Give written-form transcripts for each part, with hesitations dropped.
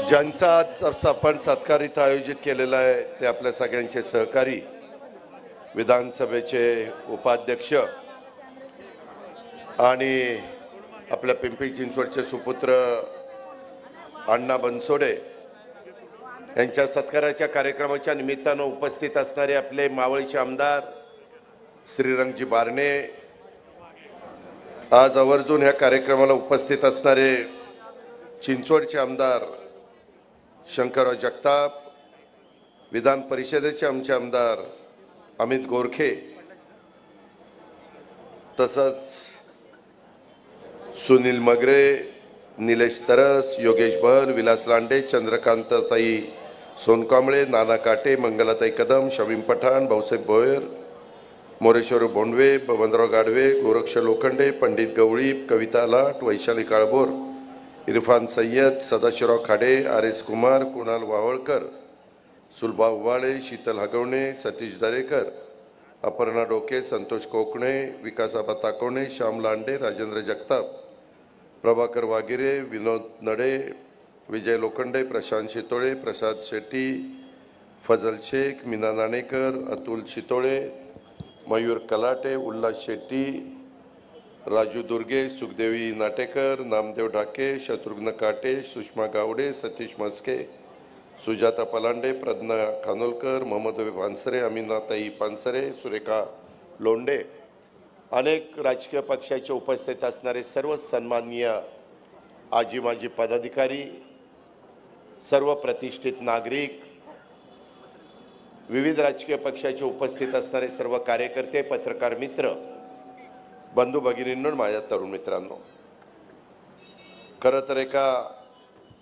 ज्यांचा आज आपण सत्कार इथं आयोजित केलेला आहे ते आपल्या सगळ्यांचे सहकारी विधानसभेचे उपाध्यक्ष आणि आपल्या पिंपरी चिंचवडचे सुपुत्र अण्णा बनसोडे यांच्या सत्काराच्या कार्यक्रमाच्या निमित्तानं उपस्थित असणारे आपले मावळीचे आमदार श्रीरंगजी बारणे, आज आवर्जून ह्या कार्यक्रमाला उपस्थित असणारे चिंचवडचे आमदार शंकरराव जगताप, विधान परिषदेचे आमचे आमदार अमित गोरखे, तसंच सुनील मगरे, निलेश तरस, योगेश भर, विलास लांडे, चंद्रकांतताई सोनकांबळे, नाना काटे, मंगलाताई कदम, शमीम पठाण, भाऊसाहेब भोयर, मोरेश्वर बोंडवे, बबनराव गाढवे, गोरक्ष लोखंडे, पंडित गवळी, कविता लाट, वैशाली काळभोर, इरफान सय्यद, सदाशिवराव खाडे, आर एस कुमार, कुणाल वावळकर, सुलभा उवाळे, शीतल हगवणे, सतीश दरेकर, अपर्णा डोके, संतोष कोकणे, विकासाबा ताकोणे, श्याम लांडे, राजेंद्र जगताप, प्रभाकर वागिरे, विनोद नडे, विजय लोखंडे, प्रशांत शितोळे, प्रसाद शेट्टी, फजल शेख, मीना नाणेकर, अतुल शितोळे, मयूर कलाटे, उल्हास शेट्टी, राजू दुर्गे, सुखदेवी नाटेकर, नामदेव ढाके, शत्रुघ्न काटे, सुषमा गावडे, सतीश मस्के, सुजाता पलांडे, प्रज्ञा खानोलकर, मोहम्मद पानसरे, अमीनाताई पानसरे, सुरेखा लोंडे, अनेक राजकीय पक्षाचे उपस्थित असणारे सर्व सन्माननीय आजी माजी पदाधिकारी, सर्व प्रतिष्ठित नागरिक, विविध राजकीय पक्षाचे उपस्थित असणारे सर्व कार्यकर्ते, पत्रकार मित्र, बंधू भगिनींनो, माझ्या तरुण मित्रांनो, खरं तर एका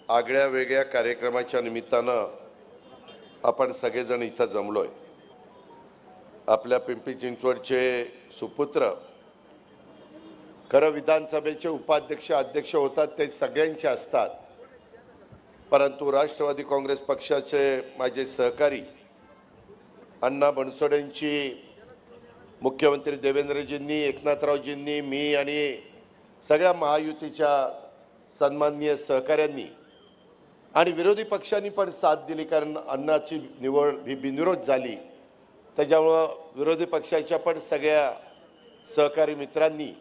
आगळ्या वेगळ्या कार्यक्रमाच्या निमित्तानं आपण सगळेजण इथं जमलोय. आपल्या पिंपरी चिंचवडचे सुपुत्र, खरं विधानसभेचे उपाध्यक्ष अध्यक्ष होतात ते सगळ्यांचे असतात, परंतु राष्ट्रवादी काँग्रेस पक्षाचे माझे सहकारी अण्णा बनसोडेंची मुख्यमंत्री देवेंद्रजींनी, एकनाथरावजींनी, मी आणि सगळ्या महायुतीच्या सन्माननीय सहकाऱ्यांनी आणि विरोधी पक्षांनी पण साथ दिली, कारण अण्णाची निवड ही बिनविरोध झाली. त्याच्यामुळं विरोधी पक्षाच्या पण सगळ्या सहकारी मित्रांनी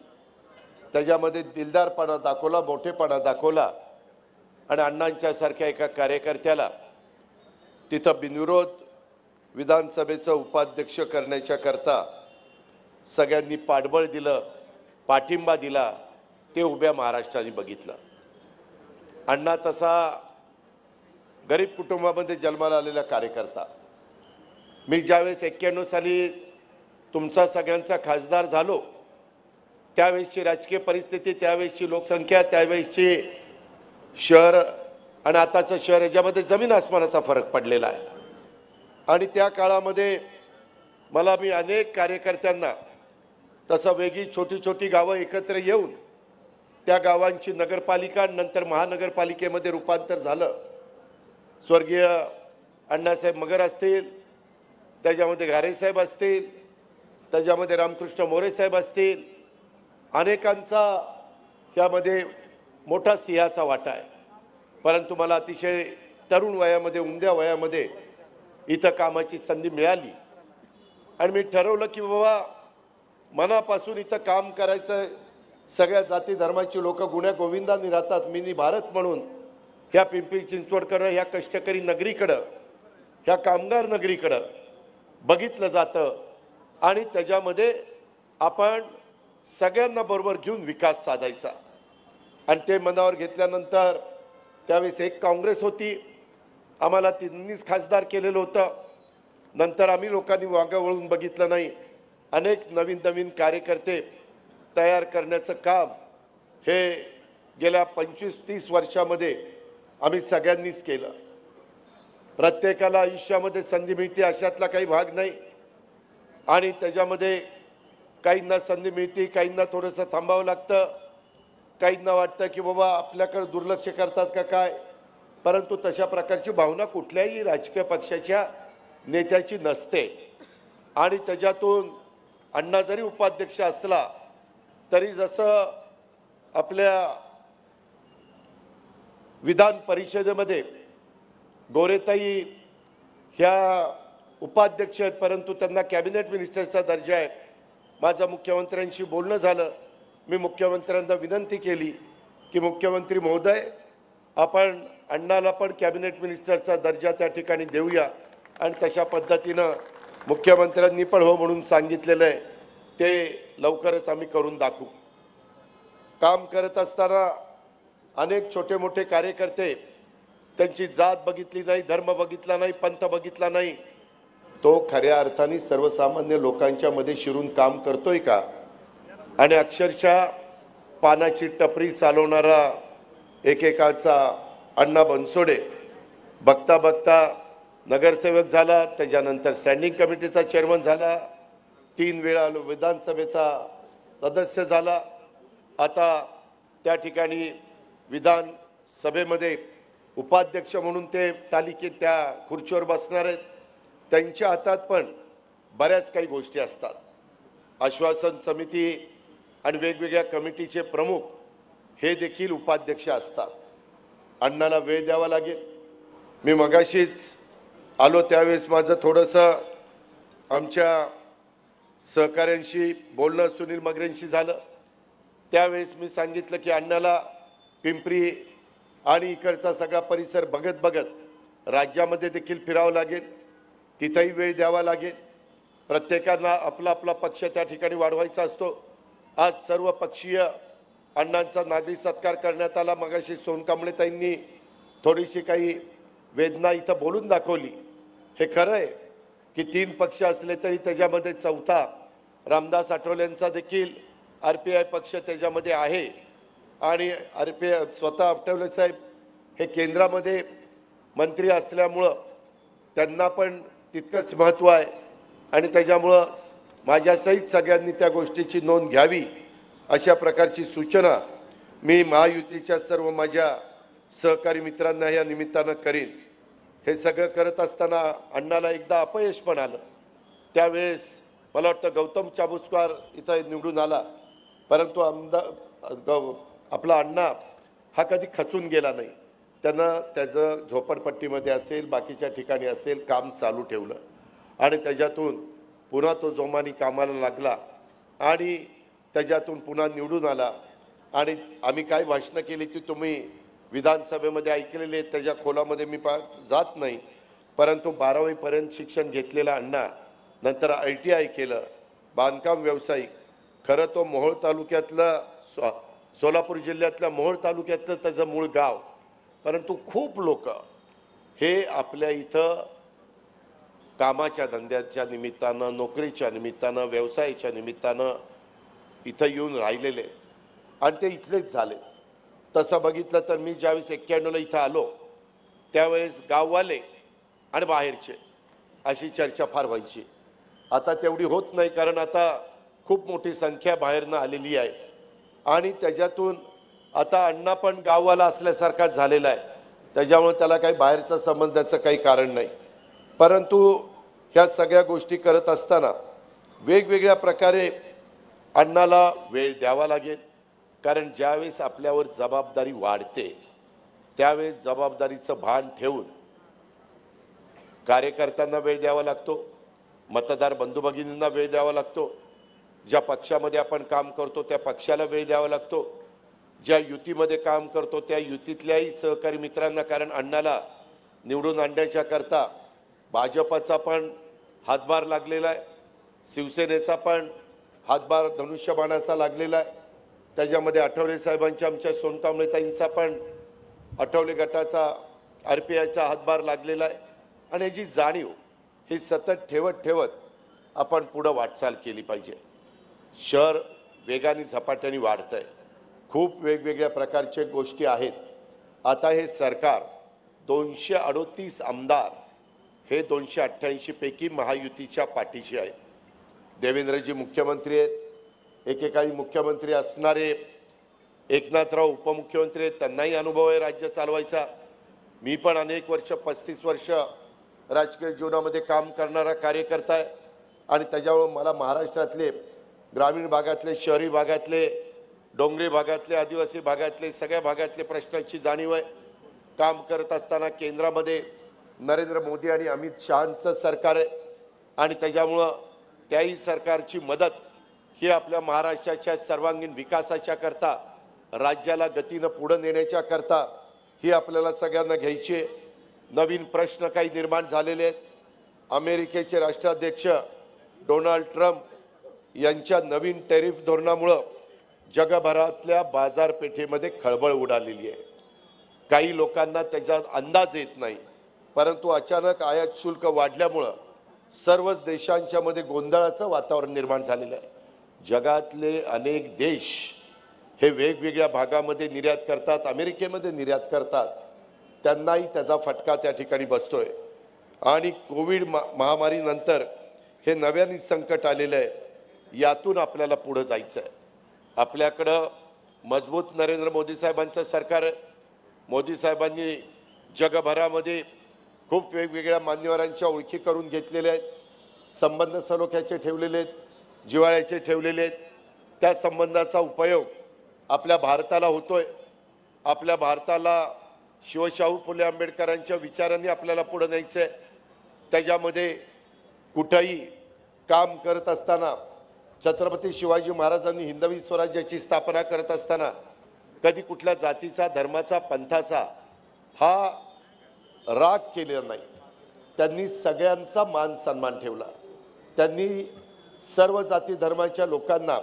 त्याच्यामध्ये दिलदारपणा दाखवला, मोठेपणा दाखवला आणि अण्णांच्यासारख्या एका कार्यकर्त्याला तिथं बिनविरोध विधानसभेचं उपाध्यक्ष करण्याच्या करता सगळ्यांनी पाठबळ दिलं, पाठिंबा दिला, ते उभ्या महाराष्ट्राने बघितलं. अण्णा तसा गरीब कुटुंबामध्ये जन्माला आलेला कार्यकर्ता. मी ज्यावेळेस 91 साली तुमचा सगळ्यांचा खासदार झालो, त्यावेळेसची राजकीय परिस्थिती, त्यावेळेसची लोकसंख्या, त्यावेळेसची शहर आणि आताचं शहर याच्यामध्ये जमीन आसमानाचा फरक पडलेला आहे. आणि त्या काळामध्ये मी अनेक कार्यकर्त्यांना तसं वेगळी छोटी छोटी गावं एकत्र येऊन त्या गावांची नगरपालिका नंतर महानगरपालिकेमध्ये रूपांतर झालं. स्वर्गीय अण्णासाहेब मगर असतील, त्याच्यामध्ये घारेसाहेब असतील, त्याच्यामध्ये रामकृष्ण मोरे साहेब असतील, अनेकांचा यामध्ये मोठा सिंहाचा वाटा आहे. परंतु मला अतिशय तरुण वयामध्ये, उमद्या वयामध्ये इथं कामाची संधी मिळाली आणि मी ठरवलं की बाबा मनापासून इथं काम करायचं. सगळ्या जाती धर्माची लोक गुण्या गोविंदांनी राहतात. मी भारत म्हणून ह्या पिंपरी चिंचवडकडं, ह्या कष्टकरी नगरीकडं, ह्या कामगार नगरीकडं बघितलं जातं आणि त्याच्यामध्ये आपण सगळ्यांना बरोबर घेऊन विकास साधायचा. आणि ते मनावर घेतल्यानंतर त्यावेळेस एक काँग्रेस होती, आम्हाला तिन्हीच खासदार केलेलं होतं. नंतर आम्ही लोकांनी वांगं वळून बघितलं नाही. अनेक नवीन नवीन कार्यकर्ते तयार करण्याचं काम हे गेल्या 25-30 वर्षामध्ये आम्ही सगळ्यांनीच केलं. प्रत्येकाला आयुष्यामध्ये संधी मिळते अशातला काही भाग नाही आणि त्याच्यामध्ये काहींना संधी मिळते, काहींना थोडंसं थांबावं लागतं, काहींना वाटतं की बाबा आपल्याकडे दुर्लक्ष करतात का काय. परंतु तशा प्रकारची भावना कुठल्याही राजकीय पक्षाच्या नेत्याची नसते. आणि त्याच्यातून अण्णा जरी उपाध्यक्ष असला तरी जसं आपल्या विधान परिषदेमध्ये गोरेताई ह्या उपाध्यक्ष आहेत, परंतु त्यांना कॅबिनेट मिनिस्टरचा दर्जा आहे. माझं मुख्यमंत्र्यांशी बोलणं झालं. मी मुख्यमंत्र्यांना विनंती केली की मुख्यमंत्री महोदय, आपण अण्णाला पण कॅबिनेट मिनिस्टरचा दर्जा त्या ठिकाणी देऊया. आणि तशा पद्धतीनं मुख्यमंत्र्यांनी पण हो म्हणून सांगितलेलं आहे. ते लवकरच आम्ही करून दाखवू. काम करत असताना अनेक छोटे मोठे कार्यकर्ते, त्यांची जात बघितली नाही, धर्म बघितला नाही, पंथ बघितला नाही, तो खऱ्या अर्थाने सर्वसामान्य लोकांच्या मध्ये शिरून काम करतोय का? आणि अक्षरशः पानाची टपरी चालवणारा एकेकाचा अण्णा बनसोडे बघता बघता नगरसेवक झाला, त्याच्यानंतर स्टँडिंग कमिटीचा चेअरमन झाला, 3 वेळा विधानसभेचा सदस्य झाला. आता त्या ठिकाणी विधानसभेमध्ये उपाध्यक्ष म्हणून ते तालिकेत त्या खुर्चीवर बसणार आहेत. त्यांच्या हातात पण बऱ्याच काही गोष्टी असतात. आश्वासन समिती आणि वेगवेगळ्या कमिटीचे प्रमुख हे देखील उपाध्यक्ष असतात. अण्णाला वेळ द्यावा लागेल. मी मगाशीच आलो त्यावेळेस माझं थोडंसं आमच्या सहकाऱ्यांशी बोलणं सुनील मगरेंशी झालं. त्यावेळेस मी सांगितलं की अण्णाला पिंपरी आणि इकडचा सगळा परिसर बघत बघत राज्यामध्ये देखील फिरावं लागेल, तिथंही वेळ द्यावा लागेल. प्रत्येकाला आपला आपला पक्ष त्या ठिकाणी वाढवायचा असतो. आज सर्व पक्षीय अण्णांचा नागरिक सत्कार करण्यात आला. मगाशी सोनकांबळेताईंनी थोडीशी काही वेदना इथं बोलून दाखवली. हे खरं आहे की 3 पक्ष असले तरी त्याच्यामध्ये चौथा रामदास आठवलेंचा देखील RPI पक्ष त्याच्यामध्ये आहे. आणि RPI स्वतः आठवले साहेब हे केंद्रामध्ये मंत्री असल्यामुळं त्यांना पण तितकंच महत्त्व आहे. आणि त्याच्यामुळं माझ्यासहित सगळ्यांनी त्या गोष्टीची नोंद घ्यावी अशा प्रकारची सूचना मी महायुतीच्या सर्व माझ्या सहकारी मित्रांना या निमित्तानं करीन. हे सगळं करत असताना अण्णाला एकदा अपयश पण आलं. त्यावेळेस मला वाटतं गौतम चाबुस्कार इथं निवडून आला, परंतु आपला अण्णा हा कधी खचून गेला नाही. त्यानं त्याचं झोपडपट्टीमध्ये असेल, बाकीच्या ठिकाणी असेल, काम चालू ठेवलं आणि त्याच्यातून पुन्हा तो जोमाने कामाला लागला आणि त्याच्यातून पुन्हा निवडून आला. आणि आम्ही काय भाषणं केली ती तुम्ही विधानसभेमध्ये ऐकलेले, त्याच्या खोलामध्ये मी जात नाही. परंतु 12वी पर्यंत शिक्षण घेतलेला अण्णा नंतर ITI केलं, बांधकाम व्यावसायिक. खरं तो मोहोळ तालुक्यातलं सोलापूर जिल्ह्यातल्या मोहोळ तालुक्यातलं त्याचं मूळ गाव. परंतु खूप लोक हे आपल्या इथं कामाच्या धंद्याच्या निमित्तानं, नोकरीच्या निमित्तानं, व्यवसायाच्या निमित्तानं इथं येऊन राहिलेले आणि ते इथलेच झाले. तसं बघितलं तर मी ज्यावेळेस 91ला इथं आलो त्यावेळेस गाववाले आणि बाहेरचे अशी चर्चा फार व्हायची. आता तेवढी होत नाही, कारण आता खूप मोठी संख्या बाहेरनं आलेली आहे. आणि त्याच्यातून आता अण्णा पण गाववाला असल्यासारखाच झालेला आहे. त्याच्यामुळे त्याला काही बाहेरचा समजण्याचं काही कारण नाही. परंतु ह्या सगळ्या गोष्टी करत असताना वेगवेगळ्या प्रकारे अण्णाला वेळ द्यावा लागेल. कारण ज्यावेळेस आपल्यावर जबाबदारी वाढते त्यावेळेस जबाबदारीचं भान ठेवून कार्यकर्त्यांना वेळ द्यावा लागतो, मतदार बंधू भगिनींना वेळ द्यावा लागतो, ज्या पक्षामध्ये आपण काम करतो त्या पक्षाला वेळ द्यावा लागतो, ज्या युतीमध्ये काम करतो त्या युतीतल्याही सहकारी मित्रांना. कारण अण्णाला निवडून आणण्याच्या करता भाजपचा पण हातभार लागलेला आहे, शिवसेनेचा पण हातभार धनुष्यबाणाचा लागलेला आहे. त्याच्यामध्ये आठवले साहेबांच्या, आमच्या सोनकांबळेताईंचा पण आठवले गटाचा RPIचा हातभार लागलेला आहे. आणि याची जाणीव ही सतत ठेवत आपण पुढं वाटचाल केली पाहिजे. शहर वेगाने झपाट्याने वाढतंय, खूप वेगवेगळ्या प्रकारच्या गोष्टी आहेत. आता हे सरकार 238 आमदार हे 288 पैकी महायुतीच्या पाठीशी आहे. देवेंद्रजी मुख्यमंत्री आहेत, एकेकाळी मुख्यमंत्री असणारे एकनाथराव उपमुख्यमंत्री आहेत, त्यांनाही अनुभव आहे राज्य चालवायचा. मी पण अनेक वर्ष 35 वर्ष राजकीय जीवनामध्ये काम करणारा कार्यकर्ता आहे. आणि त्याच्यामुळे मला महाराष्ट्रातले ग्रामीण भागातले, शहरी भागातले, डोंगरी भागातले, आदिवासी भागातले सगळ्या भागातले प्रश्नांची जाणीव आहे. काम करत असताना केंद्रामध्ये नरेंद्र मोदी आणि अमित शहांचं सरकार आहे आणि त्याच्यामुळं त्याही सरकारची मदत ही आपल्या महाराष्ट्राच्या सर्वांगीण विकासाच्या करता, राज्याला गतीनं पुढे नेण्याच्या करता ही आपल्याला सगळ्यांना घ्यायची आहे। नवीन प्रश्न काही निर्माण झालेले आहेत। अमेरिकेचे राष्ट्राध्यक्ष डोनाल्ड ट्रम्प यांच्या नवीन टॅरिफ धोरणामुळे जगभरातल्या बाजारपेठेमध्ये खळबळ उडालेली आहे। काही लोकांना त्याचा अंदाज येत नाही, परंतु अचानक आयात शुल्क वाढल्यामुळे सर्वच देशांच्या मध्ये गोंधळाचं वातावरण निर्माण झालेलं आहे। जगातले अनेक देश हे वेगवेगळ्या भागामध्ये निर्यात करतात, अमेरिकेमध्ये निर्यात करतात, त्यांनाही त्याचा फटका त्या ठिकाणी बसतोय। आणि कोविड महामारीनंतर हे नव्याने संकट आलेलं आहे। यातून आपल्याला पुढे जायचं आहे। आपल्याकडं मजबूत नरेंद्र मोदी साहेबांचं सरकार आहे। मोदी साहेबांनी जगभरामध्ये खूप वेगवेगळ्या मान्यवरांच्या ओळखी करून घेतलेल्या आहेत, संबंध सलोख्याचे ठेवलेले आहेत, जिव्हाळ्याचे ठेवलेले आहेत। त्या संबंधाचा उपयोग आपल्या भारताला होतोय। आपल्या भारताला शिवशाहू फुले आंबेडकरांच्या विचारांनी आपल्याला पुढे न्यायचं आहे। त्याच्यामध्ये कुठेही काम करत असताना छत्रपती शिवाजी महाराजांनी हिंदवी स्वराज्याची स्थापना करत असताना कधी कुठल्या जातीचा, धर्माचा, पंथाचा हा राग केलेला नाही। त्यांनी सगळ्यांचा मान सन्मान ठेवला। त्यांनी सर्व जाती धर्माच्या लोकांना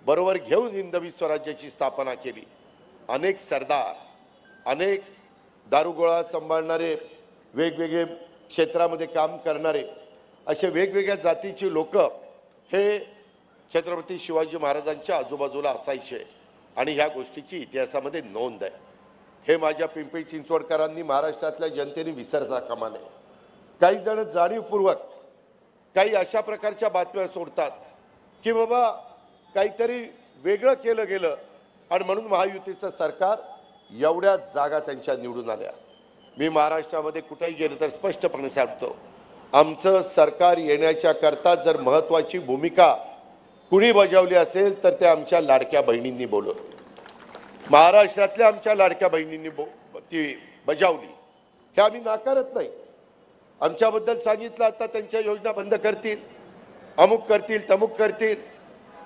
बरोबर घेऊन हिंदवी स्वराज्याची स्थापना केली। अनेक सरदार, अनेक दारुगोळा सांभाळणारे, वेगवेगळे क्षेत्रामध्ये काम करणारे असे वेगवेगळ्या जातीचे लोक हे छत्रपती शिवाजी महाराजांच्या आजूबाजूला असायचे आणि ह्या गोष्टीची इतिहासामध्ये नोंद आहे। हे माझ्या पिंपरी चिंचवडकरांनी, महाराष्ट्रातल्या जनतेने विसरता कामा नये। काही जण जाणीवपूर्वक काही अशा प्रकारच्या बातम्या सोडतात की बाबा काहीतरी वेगळं केलं गेलं आणि म्हणून महायुतीचं सरकार एवढ्या जागा त्यांच्या निवडून आल्या। मी महाराष्ट्रामध्ये कुठेही गेलो तर स्पष्टपणे सांगतो, आमचं सरकार येण्याच्या करता जर महत्त्वाची भूमिका कुणी बजावली असेल तर ते आमच्या लाडक्या बहिणींनी बोलवलं। महाराष्ट्रातल्या आमच्या लाडक्या बहिणींनी ती बजावली, हे आम्ही नाकारत नाही। आमच्याबद्दल सांगितलं आता त्यांच्या योजना बंद करतील, अमुक करतील, तमुक करतील,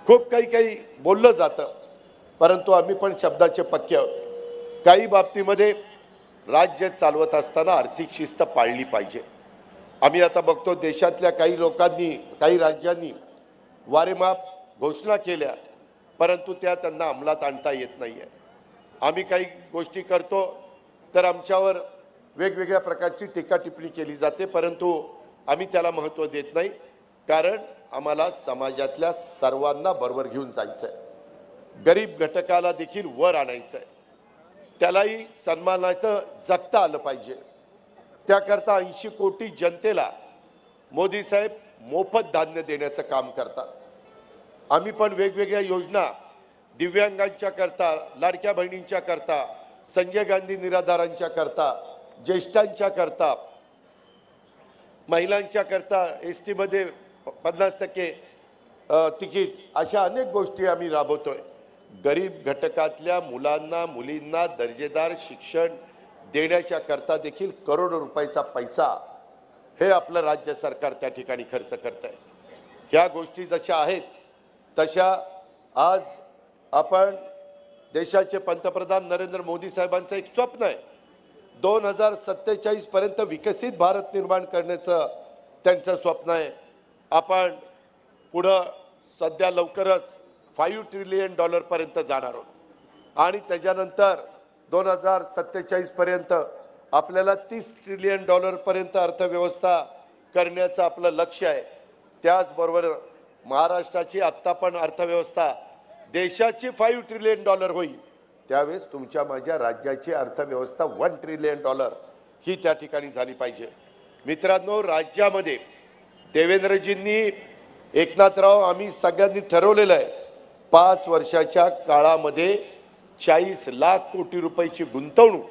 खूप काही बोललं जातं, परंतु आम्ही पण शब्दाचे पक्के आहोत। काही बाबतीमध्ये राज्य चालवत असताना आर्थिक शिस्त पाळली पाहिजे। आम्ही आता बघतो देशातल्या काही लोकांनी, काही राज्यांनी वारेमाप घोषणा केल्या, परंतु त्या त्यांना अंमलात आणता येत नाहीये। आम्ही काही गोष्टी करतो तर आमच्यावर वेगवेगळ्या प्रकारची टीका टिप्पणी केली जाते, परंतु आम्ही त्याला महत्त्व देत नाही, कारण आम्हाला समाजातल्या सर्वांना बरोबर घेऊन जायचं आहे। गरीब घटकाला देखील वर आणायचं आहे, त्यालाही सन्मानानं जगता आलं पाहिजे। त्याकरता 80 कोटी जनतेला मोदी साहेब मोफत धान्य देण्याचं काम करतात। आम्ही पण वेगवेगळ्या योजना दिव्यांगांच्या करता, लाडक्या बहिणींच्या करता, संजय गांधी निराधारांच्या करता, ज्येष्ठांच्या करता, महिलांच्या करता एसटी मध्ये 50% तिकीट, अशा अनेक गोष्टी आम्ही राबवतोय। गरीब घटकातल्या मुलांना, मुलींना दर्जेदार शिक्षण देण्याच्या करता देखील करोडो रुपयाचा पैसा हे आपलं राज्य सरकार त्या ठिकाणी खर्च करत आहे। ह्या गोष्टी जशा आहेत तशा आज आपण देशाचे पंतप्रधान नरेंद्र मोदी साहेबांचं एक स्वप्न आहे, 2047 पर्यंत विकसित भारत निर्माण करण्याचं त्यांचं स्वप्न आहे। आपण पुढं सध्या लवकरच $5 ट्रिलियन पर्यंत जाणार आहोत आणि त्याच्यानंतर 2047 पर्यंत आपल्याला $30 ट्रिलियन पर्यंत अर्थव्यवस्था करण्याचं आपलं लक्ष्य आहे। त्याचबरोबर महाराष्ट्राची आत्ता पण अर्थव्यवस्था देशाची $5 ट्रिलियन होईल, त्यावेळेस तुमच्या माझ्या राज्याची अर्थव्यवस्था $1 ट्रिलियन ही त्या ठिकाणी झाली पाहिजे। मित्रांनो, राज्यामध्ये देवेंद्रजींनी, एकनाथराव, आम्ही सगळ्यांनी ठरवलेलं आहे 5 वर्षाच्या काळामध्ये 40 लाख कोटी रुपयाची गुंतवणूक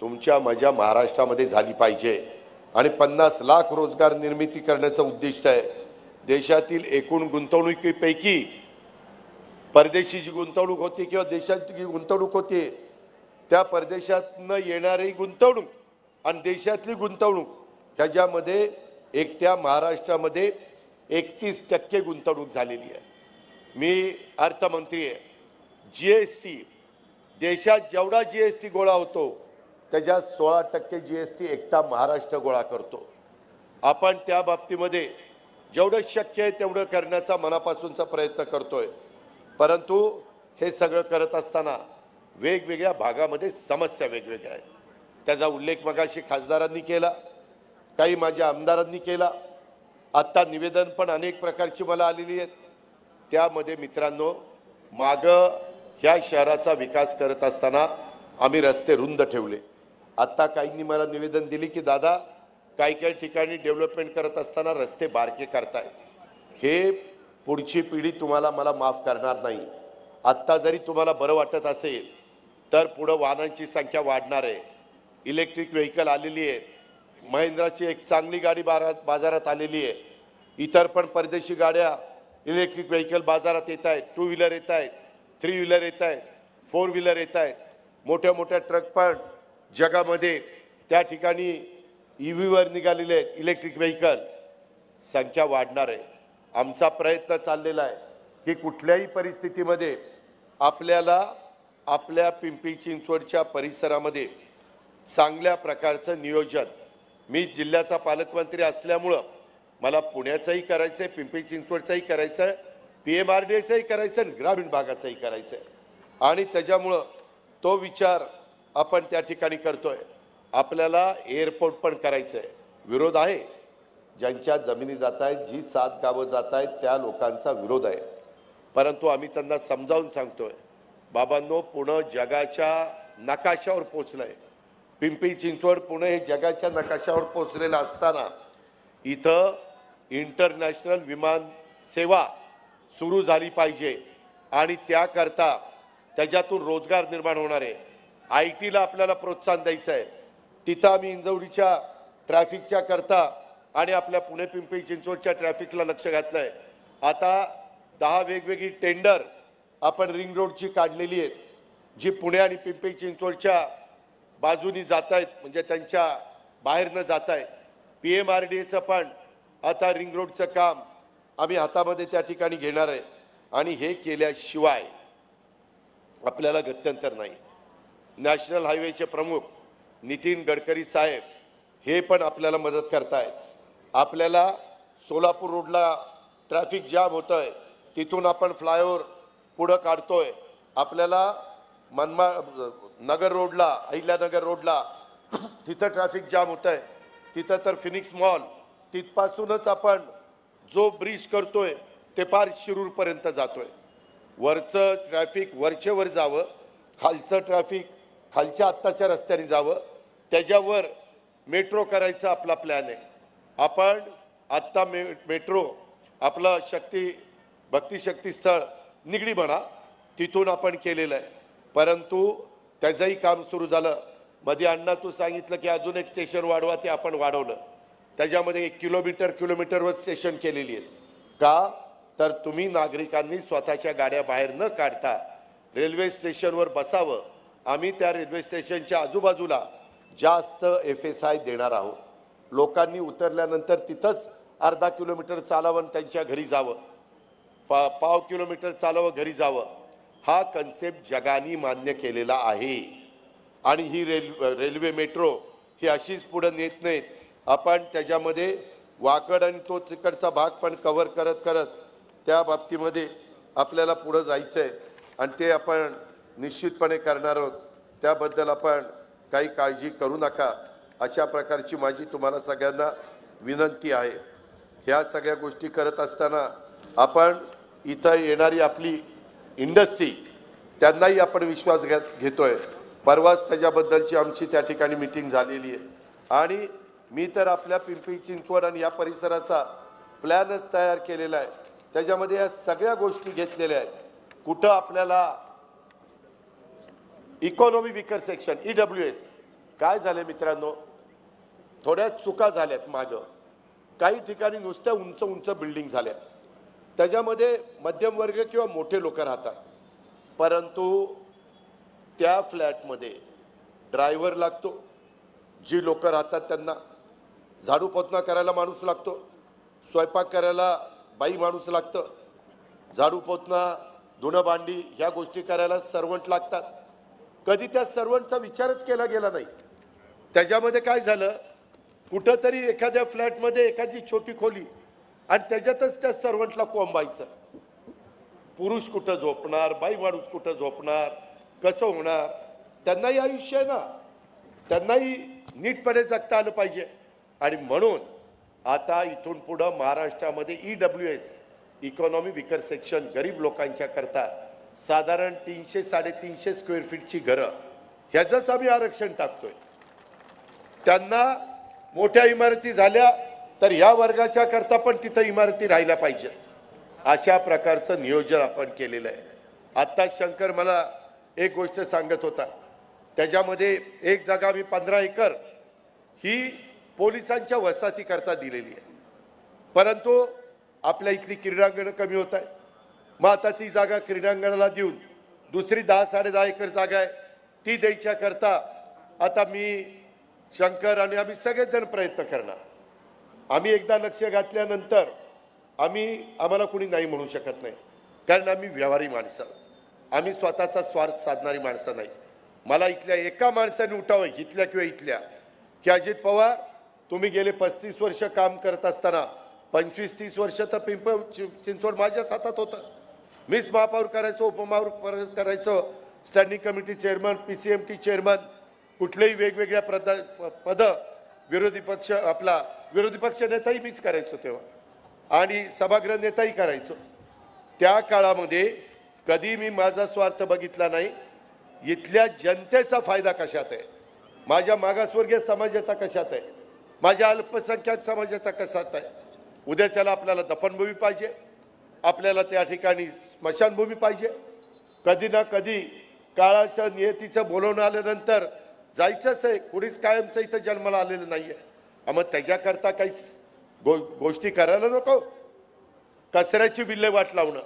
तुमच्या माझ्या महाराष्ट्रामध्ये झाली पाहिजे आणि 50 लाख रोजगार निर्मिती करण्याचं उद्दिष्ट आहे। देशातील एकूण गुंतवणुकीपैकी परदेशी जी गुंतवणूक होती किंवा देशाची जी गुंतवणूक होती त्या परदेशातून येणारी गुंतवणूक आणि देशातली गुंतवणूक ह्याच्यामध्ये एकट्या महाराष्ट्रामध्ये 31% गुंतवणूक झालेली आहे। मी अर्थमंत्री आहे। जीएसटी देशात जेवढा जीएसटी गोळा होतो त्याच्या 16% जीएसटी एकटा महाराष्ट्र गोळा करतो। आपण त्या बाबतीमध्ये जेवढं शक्य आहे तेवढं करण्याचा मनापासूनचा प्रयत्न करतोय, परंतु हे सगळं करत असताना वेगवेगळ्या भागामध्ये समस्या वेगवेगळ्या आहेत। त्याचा उल्लेख मगाशी खासदारांनी केला, काही माझ्या आमदारांनी केला, आता निवेदन पण अनेक प्रकारची मला आलेली आहेत। त्यामध्ये मित्रांनो, मागं ह्या शहराचा विकास करत असताना आम्ही रस्ते रुंद ठेवले। आता काहींनी मला निवेदन दिली की दादा काही ठिकाणी डेव्हलपमेंट करत असताना रस्ते बारके करतायत। हे पुढची पिढी तुम्हाला मला माफ करणार नाही। आत्ता जरी तुम्हाला बरं वाटत असेल तर पुढे वाहनांची संख्या वाढणार आहे। इलेक्ट्रिक व्हेकल आलेली आहे, महिंद्राची एक चांगली गाडी बाजारात आलेली आहे। इतर पण परदेशी गाड्या इलेक्ट्रिक व्हेकल बाजारात येत आहेत। 2 व्हीलर येत आहेत, 3 व्हीलर येत आहेत, 4 व्हीलर येत आहेत। मोठ्या मोठ्या ट्रक पण जगामध्ये त्या ठिकाणी ईव्हीवर निघालेले आहेत, इलेक्ट्रिक व्हेकल। संख्या वाढणार आहे। आमचा प्रयत्न चाललेला आहे की कुठल्याही परिस्थितीमध्ये आपल्याला आपल्या पिंपरी चिंचवडच्या परिसरामध्ये चांगल्या प्रकारचं नियोजन, मी जिल्ह्याचा पालकमंत्री असल्यामुळं मला पुण्याचाही करायचं आहे, पिंपरी चिंचवडचाही करायचं आहे, PMRDAचाही करायचं आहे, ग्रामीण भागाचाही करायचं आहे। आणि त्याच्यामुळं तो विचार आपण त्या ठिकाणी करतोय। आपल्याला एअरपोर्ट पण करायचं आहे। विरोध आहे, ज्यांच्या जमिनी जात आहेत, जी 7 गावं जात आहेत त्या लोकांचा विरोध आहे, परंतु आम्ही त्यांना समजावून सांगतोय, बाबांनो, पुणे जगाच्या नकाशावर पोचलंय। पिंपरी चिंचवड पुणे हे जगाच्या नकाशावर पोचलेलं असताना इथं इंटरनॅशनल विमान सेवा सुरू झाली पाहिजे आणि त्याकरता त्याच्यातून रोजगार निर्माण होणार आहे। IT ला आपल्याला प्रोत्साहन द्यायचं आहे। तिथं आम्ही इंजवडीच्या ट्रॅफिकच्या करता आणि आपल्या पुणे पिंपरी चिंचवडच्या ट्रॅफिकला लक्ष घातलंय। आता 10 वेगवेगळी टेंडर आपण रिंग रोडची काढलेली आहेत, जी पुणे आणि पिंपरी चिंचवडच्या बाजूनी जात आहेत, म्हणजे त्यांच्या बाहेरनं जात आहेत। PMRDAचं पण आता रिंग रोडचं काम आम्ही हातामध्ये त्या ठिकाणी घेणार आहे आणि हे केल्याशिवाय आपल्याला गत्यंतर नाही। नॅशनल हायवेचे प्रमुख नितीन गडकरी साहेब हे पण आपल्याला मदत करतायत। आपल्याला सोलापूर रोडला ट्रॅफिक जाम होतंय, तिथून आपण फ्लायओव्हर पुढे काढतोय। आपल्याला नगर रोडला, अहिल्यानगर रोडला तिथं ट्रॅफिक जाम होतंय, तिथं तर फिनिक्स मॉल तिथपासूनच आपण जो ब्रिज करतोय ते पार शिरूरपर्यंत जातोय। वरचं ट्रॅफिक वरचेवर जावं, खालचं ट्रॅफिक खालच्या आत्ताच्या रस्त्याने जावं, त्याच्यावर मेट्रो करायचा आपला प्लॅन आहे। आपण आत्ता मेट्रो आपलं भक्ती शक्ती स्थळ निगडी म्हणा तिथून आपण केलेलं आहे, परंतु त्याचंही काम सुरू झालं। मध्ये अण्णा तू सांगितलं की अजून एक स्टेशन वाढवा, ते आपण वाढवलं। त्याच्यामध्ये 1 किलोमीटरवर स्टेशन केलेली आहेत। का तर तुम्ही नागरिकांनी स्वतःच्या गाड्या बाहेर न काढता रेल्वे स्टेशनवर बसावं। आम्ही त्या रेल्वे स्टेशनच्या आजूबाजूला जास्त FSI देणार आहोत। लोकांनी उतरल्यानंतर तिथंच अर्धा किलोमीटर चालावं, त्यांच्या घरी जावं, पाव किलोमीटर चालावं, घरी जावं। हा कन्सेप्ट जगाने मान्य केलेला आहे आणि ही रेल्वे मेट्रो ही अशीच पुढे नेत नाहीत। आपण त्याच्यामध्ये वाकड आणि तो तिकडचा भाग पण कव्हर करत करत त्या बाबतीमध्ये आपल्याला पुढे जायचं आहे आणि ते आपण निश्चितपणे करणार आहोत। त्याबद्दल आपण काही काळजी करू नका, अशा प्रकारची माझी तुम्हाला सगळ्यांना विनंती आहे। ह्या सगळ्या गोष्टी करत असताना आपण इथं येणारी आपली इंडस्ट्री त्यांनाही आपण विश्वास घेतोय। परवाच त्याच्याबद्दलची आमची त्या ठिकाणी मीटिंग झालेली आहे आणि मी तर आपल्या पिंपरी चिंचवड आणि या परिसराचा प्लॅनच तयार केलेला आहे। त्याच्यामध्ये या सगळ्या गोष्टी घेतलेल्या आहेत। कुठं आपल्याला इकॉनॉमी विकर सेक्शन EWS काय झाले मित्रांनो, थोड्या चुका झाल्यात मागं। काही ठिकाणी नुसत्या उंच उंच बिल्डिंग झाल्या, त्याच्यामध्ये मध्यम वर्ग किंवा मोठे लोक राहतात, परंतु त्या फ्लॅटमध्ये ड्रायव्हर लागतो, जी लोक राहतात त्यांना झाडू पोछा करायला माणूस लागतो, स्वयंपाक करायला बाई माणूस लागतं, झाडू पोछा धुणं भांडी ह्या गोष्टी करायला सर्वंट लागतात. कधी त्या सर्वंटचा विचारच केला गेला नाही. त्याच्यामध्ये काय झालं, कुठंतरी एखाद्या फ्लॅटमध्ये एखादी छोटी खोली आणि त्याच्यातच त्या सर्वंटला कोंबायचं. पुरुष कुठं झोपणार, बाई माणूस कुठं झोपणार, कसं होणार? त्यांनाही आयुष्य आहे ना, त्यांनाही नीटपणे जगता आलं पाहिजे. आणि म्हणून आता इथून पुढं महाराष्ट्रामध्ये EWS इकॉनॉमी विकर सेक्शन गरीब लोकांच्या करता साधारण 300-350 स्क्वेअर फीटची घरं ह्याचंच आम्ही आरक्षण टाकतोय. त्यांना मोठ्या इमारती झाल्या तर ह्या वर्गाच्या करता पण तिथं इमारती राहायला पाहिजे, अशा प्रकारचं नियोजन आपण केलेलं आहे. आता शंकर मला एक गोष्ट सांगत होता, त्याच्यामध्ये एक जागा मी 15 एकर ही पोलिसांच्या वसाहतीकरता दिलेली आहे. परंतु आपल्या इथली क्रीडांगणं कमी होत आहे. मग आता ती जागा क्रीडांगणाला देऊन दुसरी 10-10.5 एकर जागा आहे ती द्यायच्या करता आता मी शंकर आणि आम्ही सगळेच जण प्रयत्न करणार. आम्ही एकदा लक्ष घातल्यानंतर आम्हाला कुणी नाही म्हणू शकत नाही, कारण आम्ही व्यवहारी माणसं, आम्ही स्वतःचा स्वार्थ साधणारी माणसं नाही. मला इथल्या एका माणसाने उठावं, इथल्या किंवा इथल्या, की अजित पवार तुम्ही गेले 35 वर्ष काम करत असताना 25-30 वर्ष तर पिंपरी चिंचवड माझ्याच हातात होतं. मीच महापौर करायचो, उपमहापौर करायचो, standing committee chairman, PCMT chairman, कुठलेही वेगवेगळ्या पद विरोधी पक्ष नेताही मीच करायचो तेव्हा, आणि सभागृह नेताही करायचो. त्या काळामध्ये कधी मी माझा स्वार्थ बघितला नाही. इथल्या जनतेचा फायदा कशात आहे, माझ्या मागासवर्गीय समाजाचा कशात आहे, माझ्या अल्पसंख्याक समाजाचा कशात आहे. उद्याच्याला आपल्याला दफनभूमी पाहिजे, आपल्याला त्या ठिकाणी स्मशानभूमी पाहिजे. कधी ना कधी काळाच्या नियतीचं बोलवून आल्यानंतर जायचंच आहे. कुणीच कायमचं इथं जन्माला आलेलं नाही आहे. मग त्याच्याकरता काही गोष्टी करायला नको. कचऱ्याची विल्हेवाट लावणं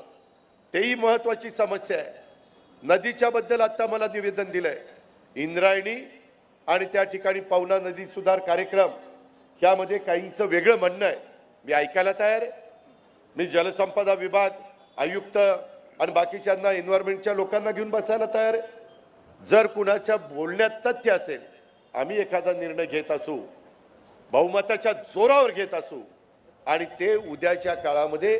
तेही महत्त्वाची समस्या आहे. नदीच्या बद्दल आता मला निवेदन दिलंय, इंद्रायणी आणि त्या ठिकाणी पवना नदी सुधार कार्यक्रम ह्यामध्ये काहींचं वेगळं म्हणणं आहे. मी ऐकायला तयार आहे. मी जलसंपदा विभाग आयुक्त आणि बाकीच्यांना एन्व्हायरमेंटच्या लोकांना घेऊन बसायला तयार आहे. जर कुणाच्या बोलण्यात तथ्य असेल, आम्ही एखादा निर्णय घेत असू, बहुमताच्या जोरावर घेत असू, आणि ते उद्याच्या काळामध्ये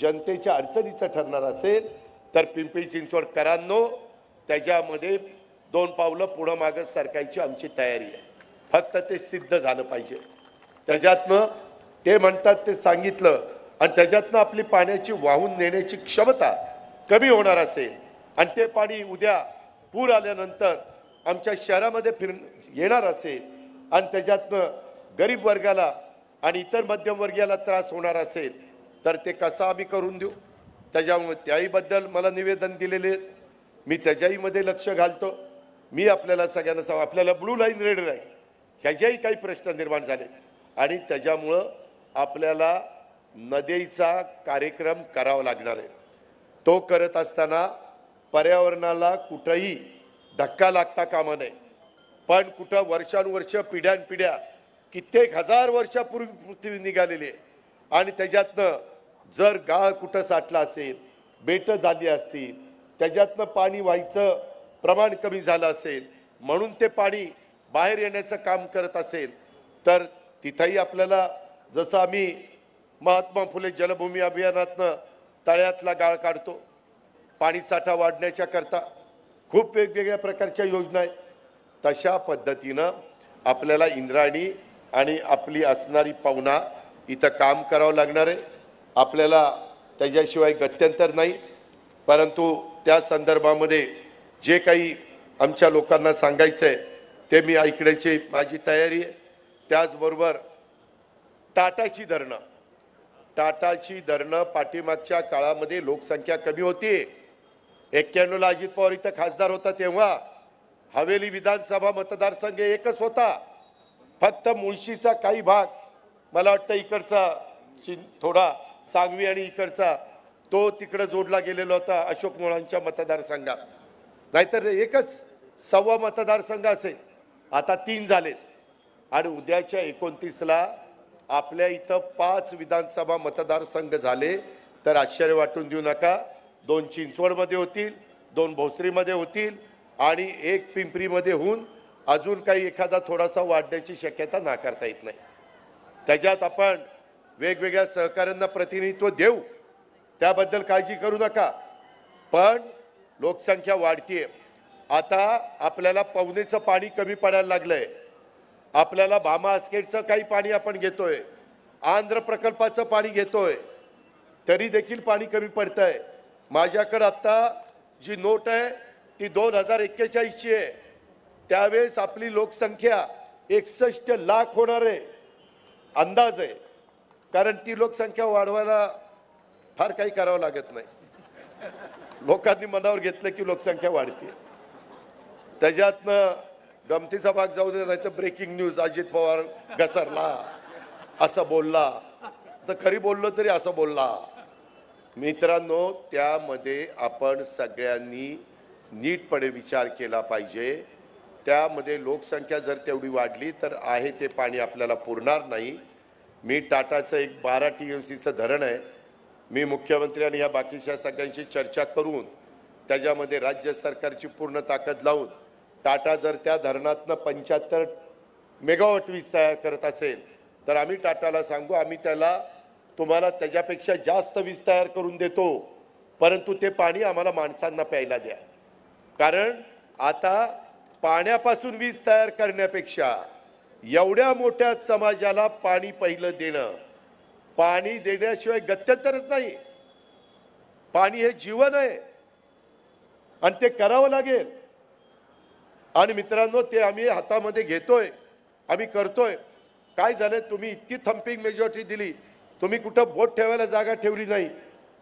जनतेच्या अडचणीचं ठरणार असेल तर पिंपरी चिंचवडकरांनो त्याच्यामध्ये 2 पावलं पुढं मागं सरकायची आमची तयारी आहे. फक्त ते सिद्ध झालं पाहिजे. त्याच्यातनं ते म्हणतात ते सांगितलं आणि त्याच्यातनं आपली पाण्याची वाहून नेण्याची क्षमता कमी होणार असेल आणि ते पाणी उद्या पूर आल्यानंतर आमच्या शहरामध्ये येणार असेल आणि त्याच्यातनं गरीब वर्गाला आणि इतर मध्यमवर्गीयाला त्रास होणार असेल तर ते कसं आम्ही करून देऊ. त्याच्यामुळे त्याहीबद्दल मला निवेदन दिलेले आहेत. मी त्याच्याहीमध्ये लक्ष घालतो. मी आपल्याला सगळ्यांना सांगू, आपल्याला ब्लू लाईन रेड लाईन ह्याच्याही काही प्रश्न निर्माण झाले आणि त्याच्यामुळं आपल्याला नदीचा कार्यक्रम करावा लागणार आहे. तो करत असताना पर्यावरणाला कुठंही धक्का लागता कामा नये. पण कुठं वर्षानुवर्ष पिढ्यानपिढ्या कित्येक हजार वर्षापूर्वी पृथ्वी निघालेली आहे आणि त्याच्यातनं जर गाळ कुठं साठला असेल, बेटं झाली असतील, त्याच्यातनं पाणी व्हायचं प्रमाण कमी झालं असेल, म्हणून ते पाणी बाहेर येण्याचं काम करत असेल तर तिथंही आपल्याला, जसं आम्ही महात्मा फुले जलभूमी अभियानातनं तळ्यातला गाळ काढतो, पाणी साठा वाढण्याच्या करता खूप वेगवेगळ्या प्रकारच्या योजना आहेत, तशा पद्धतीनं आपल्याला इंद्रायणी आणि आपली असणारी पवना इथं काम करावं लागणार आहे. आपल्याला त्याच्याशिवाय गत्यंतर नाही. परंतु त्या संदर्भामध्ये जे काही आमच्या लोकांना सांगायचं आहे ते मी ऐकण्याची माझी तयारी आहे. त्याचबरोबर टाटाची धरणं पाठीमागच्या काळामध्ये लोकसंख्या कमी होती. 91ला अजित पवार इथं खासदार होता तेव्हा हवेली विधानसभा मतदारसंघ एकच होता. फक्त मुळशीचा काही भाग, मला वाटतं इकडचा थोडा सांगवी आणि इकडचा तो तिकडे जोडला गेलेला होता अशोक मुळांच्या मतदारसंघात. नाहीतर एकच 1.25 मतदारसंघ असेल. आता 3 झालेत. आणि उद्याच्या 29ला आपल्या इथं 5 विधानसभा मतदारसंघ झाले तर आश्चर्य वाटून देऊ नका। 2 चिंचवडमध्ये होतील, 2 भोसरीमध्ये होतील आणि 1 पिंपरीमध्ये होऊन अजून काही एखादा थोडासा वाढण्याची शक्यता नाकारता येत नाही। त्याच्यात आपण वेगवेगळ्या सहकाऱ्यांना प्रतिनिधित्व देऊ, त्याबद्दल काळजी करू नका। पण लोकसंख्या वाढतीये। आता आपल्याला पवनेचं पाणी कमी पडायला लागलंय। आपल्याला भामा आसखेडचं काही पाणी आपण घेतोय, आंध्र प्रकल्पाचं पाणी घेतोय, तरी देखील पाणी कमी पडतंय। माझ्याकडे आता जी नोट आहे ती 2041ची आहे। त्यावेळेस आपली लोकसंख्या 61 लाख होणार आहे अंदाज आहे, कारण ती लोकसंख्या वाढवायला फार काही करावं लागत नाही। लोकांनी मनावर घेतलं की लोकसंख्या वाढते। त्याच्यातनं गमतीचा भाग जाऊ दे, नाही तर ब्रेकिंग न्यूज अजित पवार घसरला असं बोलला, तर खरी बोललो तरी असं बोलला। मित्रांनो, त्यामध्ये आपण सगळ्यांनी नीटपणे विचार केला पाहिजे। त्यामध्ये लोकसंख्या जर तेवढी वाढली तर आहे ते पाणी आपल्याला पुरणार नाही। मी टाटाचं एक 12 TMCचं धरण आहे, मी मुख्यमंत्री आणि या बाकीच्या सगळ्यांशी चर्चा करून त्याच्यामध्ये राज्य सरकारची पूर्ण ताकद लावून टाटा जर त्या धरणातनं 75 मेगावॉट वीज तयार करत असेल तर आम्ही टाटाला सांगू, आम्ही त्याला तुम्हाला त्याच्यापेक्षा जास्त वीज तयार करून देतो, परंतु ते पाणी आम्हाला माणसांना प्यायला द्या। कारण आता पाण्यापासून वीज तयार करण्यापेक्षा एवढ्या मोठ्या समाजाला पाणी पहिलं देणं, पाणी देण्याशिवाय गत्यंतरच नाही। पाणी हे जीवन आहे आणि ते करावं लागेल। आणि मित्रांनो, ते आम्ही हातामध्ये घेतोय, आम्ही करतोय। काय झालं, तुम्ही इतकी थंपिंग मेजॉरिटी दिली, तुम्ही कुठं बोट ठेवायला जागा ठेवली नाही,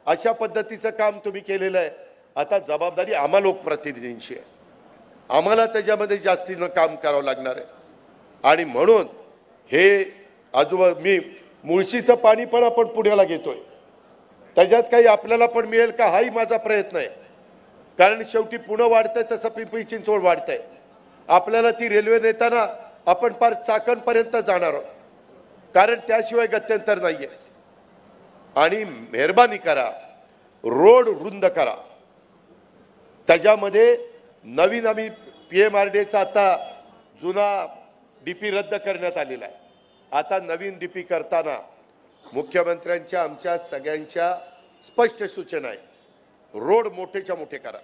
अशा पद्धतीचं काम तुम्ही केलेलं आहे। आता जबाबदारी आम्हा लोकप्रतिनिधींची आहे, आम्हाला त्याच्यामध्ये जास्तीनं काम करावं लागणार आहे। आणि म्हणून हे मी मुळशीचं पाणी पण आपण पुण्याला घेतोय, त्याच्यात काही आपल्याला पण मिळेल का हाही माझा प्रयत्न आहे। कारण शेवटी पुणे वाढतंय तसं पिंपरी चिंचवड वाढतंय। आपल्याला ती रेल्वे नेताना आपण फार चाकणपर्यंत जाणार आहोत, कारण त्याशिवाय गत्यंतर नाहीये। आणि मेहरबानी करा, रोड रुंद करा। त्याच्यामध्ये नवीन आम्ही PMRDचा आता जुना DP रद्द करण्यात आलेला आहे। आता नवीन DP करताना मुख्यमंत्र्यांच्या आमच्या सगळ्यांच्या स्पष्ट सूचना आहे, रोड मोठेच्या मोठे करा,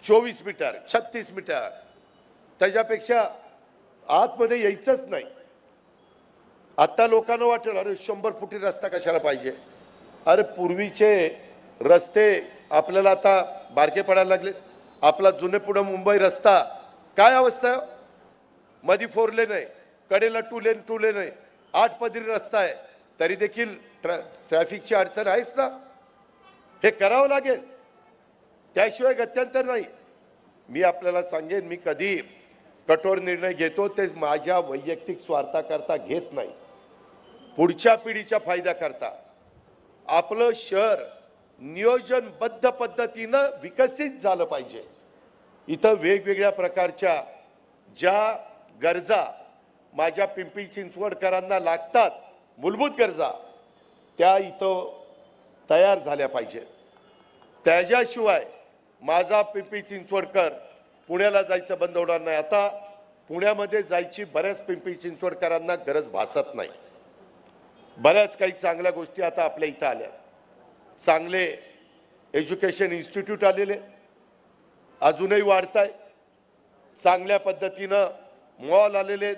24 मीटर 36 मीटर, त्याच्यापेक्षा आतमध्ये यायचंच नाही। आता लोकांना वाटेल अरे 100 फुटी रस्ता कशाला पाहिजे। अरे पूर्वीचे रस्ते आपल्याला आता बारके पडायला लागले। आपला जुने पुणे मुंबई रस्ता काय अवस्था आहे, मध्ये 4 लेन आहे, कडेला 2 लेन आहे, 8 पदरी रस्ता आहे, तरी देखील ट्रॅफिकची अडचण आहेच ना। हे करावं लागेल, त्याशिवाय गत्यंतर नाही। मी आपल्याला सांगेन, मी कधी कठोर निर्णय घेतो ते माझ्या वैयक्तिक स्वार्थाकरता घेत नाही, पुढच्या पिढीच्या फायद्याकरता। आपलं शहर नियोजनबद्ध पद्धतीनं विकसित झालं पाहिजे। इथं वेगवेगळ्या प्रकारच्या ज्या गरजा माझ्या पिंपरी चिंचवडकरांना लागतात, मूलभूत गरजा, त्या इथं तयार झाल्या पाहिजेत। त्याच्याशिवाय माझा पिंपरी चिंचवडकर पुण्याला जायचं बंद होणार नाही। आता पुण्यामध्ये जायची बऱ्याच पिंपरी चिंचवडकरांना गरज भासत नाही। बऱ्याच काही चांगल्या गोष्टी आता आपल्या इथं आल्या, चांगले एज्युकेशन इन्स्टिट्यूट आलेले अजूनही वाढत आहे, चांगल्या पद्धतीनं मॉल आलेले,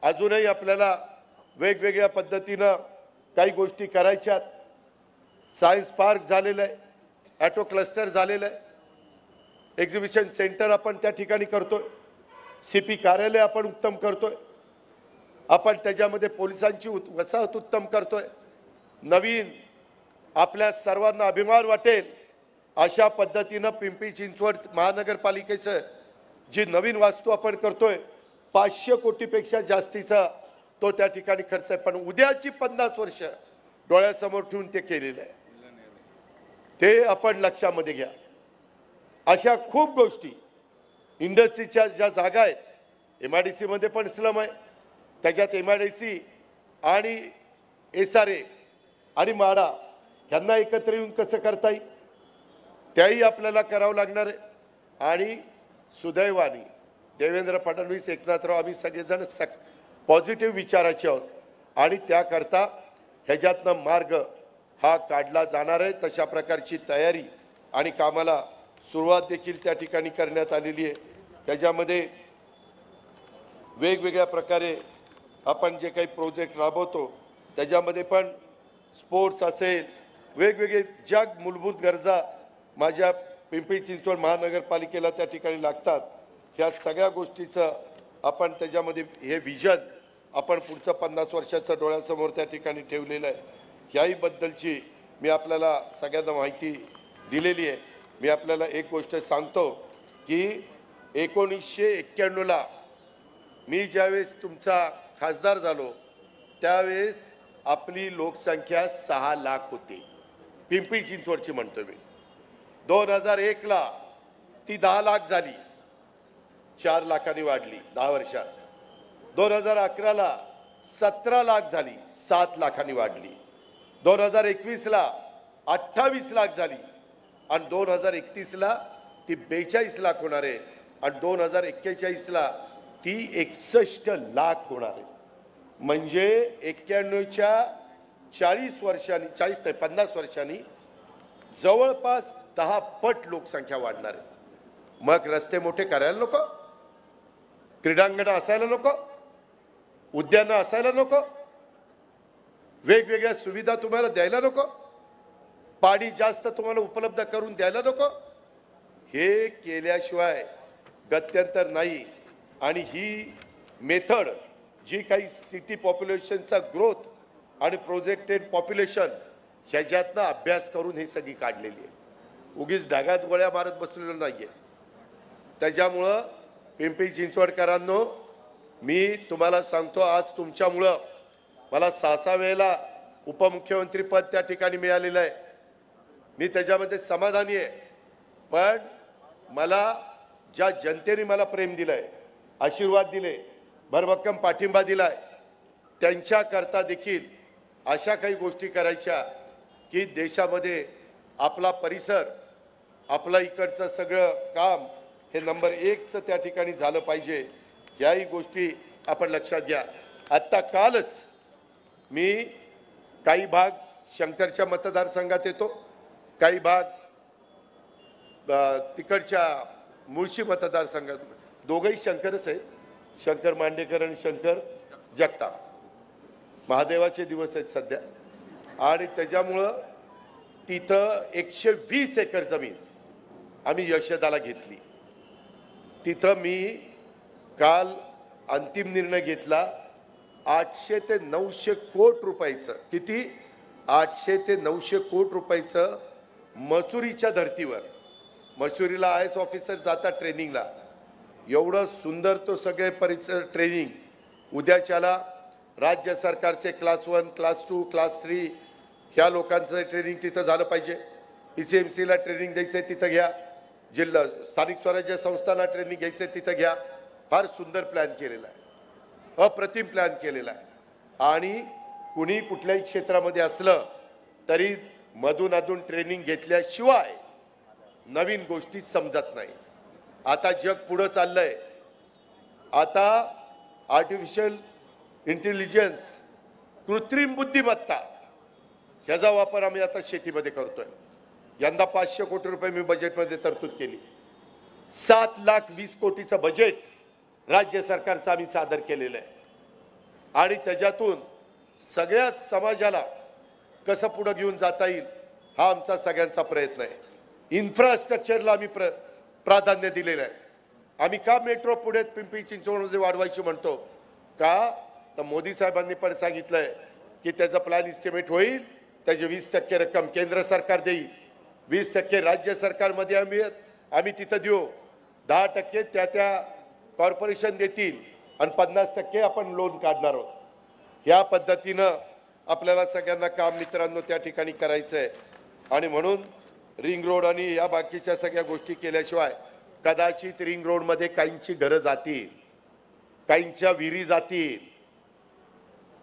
अजूनही आपल्याला वेगवेगळ्या पद्धतीनं काही गोष्टी करायच्यात। सायन्स पार्क झालेलं आहे, ॲटो क्लस्टर झालेलं आहे, एक्झिबिशन सेंटर आपण त्या ठिकाणी करतोय, CP कार्यालय आपण उत्तम करतोय, आपण त्याच्यामध्ये पोलिसांची वसाहत उत्तम करतोय। नवीन आपल्या सर्वांना अभिमान वाटेल अशा पद्धतीनं पिंपरी चिंचवड महानगरपालिकेचं जी नवीन वास्तू आपण करतोय, 500 कोटीपेक्षा जास्तीचा तो त्या ठिकाणी खर्च आहे। पण उद्याची 50 वर्ष डोळ्यासमोर ठेवून ते केलेलं आहे, ते आपण लक्षामध्ये घ्या। अशा खूप गोष्टी इंडस्ट्रीच्या ज्या जागा आहेत, MIDC मध्ये पण स्लम आहे, त्याच्यात MIDC आणि SRA आणि माडा यांना एकत्र येऊन कसं करता येईल त्याही आपल्याला करावं लागणार आहे। आणि सुदैवाने देवेंद्र फडणवीस, एकनाथराव आम्ही सगळेजण पॉझिटिव्ह विचाराचे आहोत आणि त्याकरता ह्याच्यातनं मार्ग हा काढला जाणार आहे। तशा प्रकारची तयारी आणि कामाला सुरुवात देखील त्या ठिकाणी करण्यात आलेली आहे। त्याच्यामध्ये वेगवेगळ्या प्रकारे आपण जे काही प्रोजेक्ट राबवतो त्याच्यामध्ये पण स्पोर्ट्स असेल, वेगवेगळे ज्या मूलभूत गरजा माझ्या पिंपरी चिंचवड महानगरपालिकेला त्या ठिकाणी लागतात, ह्या सगळ्या गोष्टीचं आपण त्याच्यामध्ये हे विजन आपण पुढचं 50 वर्षाचं डोळ्यासमोर त्या ठिकाणी ठेवलेलं आहे। ह्याही बद्दलची मी आपल्याला सगळ्यांना माहिती दिलेली आहे। मी आपल्याला एक गोष्ट सांगतो की 1991 ला मी ज्यावेळेस तुमचा खासदार झालो त्यावेळेस आपली लोकसंख्या 6 लाख होती, पिंपरी चिंचवडची म्हणतो मी। 2001 ला ती 10 लाख झाली, 4 लाखांनी वाढली 10 वर्षात। 2011 ला 17 लाख झाली, 7 लाखांनी वाढली। 2021 ला 28 लाख झाली आणि 2031 ला ती 42 लाख होणार आहे आणि 2041 ला ती 61 लाख होणार आहे। म्हणजे 91च्या 40 वर्षांनी, 40 नाही 50 वर्षांनी जवळपास 10 पट लोकसंख्या वाढणार आहे। मग रस्ते मोठे करायला नको, क्रीडांगण असायला नको, उद्यानं असायला नको, वेगवेगळ्या सुविधा तुम्हाला द्यायला नको, पाणी जास्त तुम्हाला उपलब्ध करून द्यायला नको, हे केल्याशिवाय गत्यंतर नाही। आणि ही मेथड जी काही सिटी पॉप्युलेशनचा ग्रोथ आणि प्रोजेक्टेड पॉप्युलेशन ह्याच्यातनं अभ्यास करून ही सगळी काढलेली आहे, उगीच ढगात गोळ्या मारत बसलेलो नाहीये। त्याच्यामुळं पिंपरी चिंचवडकरांनो, मी तुम्हाला सांगतो, आज तुमच्यामुळं मला 6 वेळेला उपमुख्यमंत्री पद त्या ठिकाणी मिळालेलं आहे। मी त्याच्यामध्ये समाधानी आहे, पण मला ज्या जनतेने मला प्रेम दिलंय, आशीर्वाद दिले, भरभक्कम पाठिंबा दिलाय, त्यांच्याकरता देखील अशा काही गोष्टी करायच्या की देशामध्ये आपला परिसर, आपला इकडचं सगळं काम हे नंबर 1चं त्या ठिकाणी झालं पाहिजे। याही गोष्टी आपण लक्षात घ्या। आत्ता कालच मी काही भाग शंकरच्या मतदारसंघात येतो, काही भाग तिकडच्या मुळशी मतदारसंघात, दोघंही शंकरच आहे, शंकर मांडेकर आणि शंकर जगताप, महादेवाचे दिवस आहेत सध्या। आणि त्याच्यामुळं तिथं 120 एकर जमीन आम्ही यशदाला घेतली। तिथं मी काल अंतिम निर्णय घेतला 800 ते 900 कोटी रुपयाचं, किती 800 ते 900 कोटी रुपयाचं मसुरीच्या धर्तीवर, मसुरीला IAS ऑफिसर जातात ट्रेनिंगला, एवढं सुंदर तो सगळे परिसर ट्रेनिंग, उद्याच्याला राज्य सरकारचे क्लास 1, क्लास 2, क्लास 3 ह्या लोकांचं ट्रेनिंग तिथं झालं पाहिजे। PCMC ला ट्रेनिंग द्यायचं आहे तिथं घ्या, जिल्हा स्थानिक स्वराज्य संस्थांना ट्रेनिंग घ्यायचं आहे तिथं घ्या। फार सुंदर प्लॅन केलेला आहे, अप्रतिम प्लॅन केलेला आहे। आणि कुणी कुठल्याही क्षेत्रामध्ये असलं तरी मधून अधून ट्रेनिंग घेतल्याशिवाय नवीन गोष्टी समजत नाही। आता जग पुढे चाललंय, आता आर्टिफिशियल इंटेलिजन्स, कृत्रिम बुद्धिमत्ता ह्याचा वापर आम्ही आता शेतीमध्ये करतोय। यंदा 500 कोटी रुपये मी बजेटमध्ये तरतूद केली, 7,20,00,000 कोटीचं बजेट राज्य सरकारचं आम्ही सादर केलेलं आहे। आणि त्याच्यातून सगळ्या समाजाला कसं पुढे घेऊन जाता येईल हा आमचा सगळ्यांचा प्रयत्न आहे। इन्फ्रास्ट्रक्चरला आम्ही प्राधान्य दिलेलं आहे। आम्ही का मेट्रो पुढे पिंपरी चिंचवडमध्ये वाढवायची म्हणतो का, तर मोदी साहेबांनी पण सांगितलंय की त्याचा प्लॅन इस्टिमेट होईल, त्याची 20% रक्कम केंद्र सरकार देईल, 20% राज्य सरकारमध्ये आम्ही तिथं देऊ, 10% त्या कॉर्पोरेशन देतील आणि 50% आपण लोन काढणार आहोत। या पद्धतीनं आपल्याला सगळ्यांना काम मित्रांनो त्या ठिकाणी करायचं आहे। आणि म्हणून रिंग रोड आणि या बाकीच्या सगळ्या गोष्टी केल्याशिवाय कदाचित रिंग रोडमध्ये काहींची घरं जातील, काहींच्या विहिरी जातील,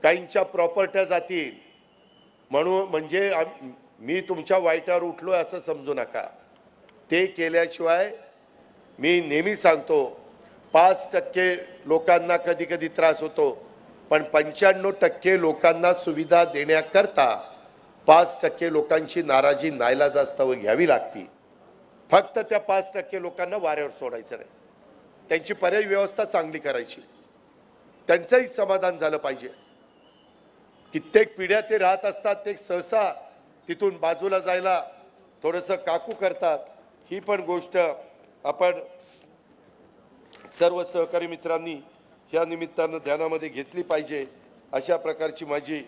काहींच्या प्रॉपर्ट्या जातील, म्हणून म्हणजे मी तुमच्या वाईटावर उठलोय असं समजू नका. ते केल्याशिवाय मी नेहमी सांगतो 5% लोकांना कधी कधी त्रास होतो, पण 95% लोकांना सुविधा देण्याकरता 5% लोकांची नाराजी नाईलाजास्तव घ्यावी लागते. फक्त त्या 5% लोकांना वाऱ्यावर सोडायचं नाही, त्यांची पर्यायी व्यवस्था चांगली करायची, त्यांचंही समाधान झालं पाहिजे. कित्येक पिढ्या ते राहत असतात, ते सहसा तिथून बाजूला जायला थोडंसं काकू करतात. ही पण गोष्ट आपण सर्व सहकारी मित्रांनी या निमित्तानं ध्यानामध्ये घेतली पाहिजे. अशा प्रकारची माझी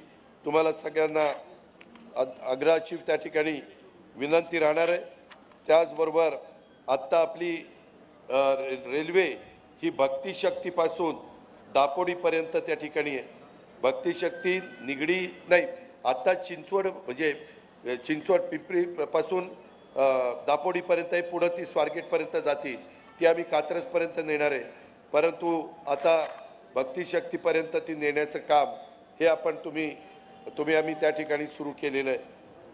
तुम्हाला सगळ्यांना आग्रहाची त्या ठिकाणी विनंती राहणार आहे. त्याचबरोबर आत्ता आपली रेल्वे ही भक्तिशक्तीपासून दापोडीपर्यंत त्या ठिकाणी आहे. भक्तिशक्ती निगडी नाही, आत्ता चिंचवड म्हणजे चिंचवड पिंपरी पासून दापोडीपर्यंत आहे, पुढं ती स्वारगेटपर्यंत जातील, ती आम्ही कात्रजपर्यंत नेणार आहे. परंतु आता भक्तिशक्तीपर्यंत ती नेण्याचं काम हे आपण तुम्ही आम्ही त्या ठिकाणी सुरू केलेलं आहे.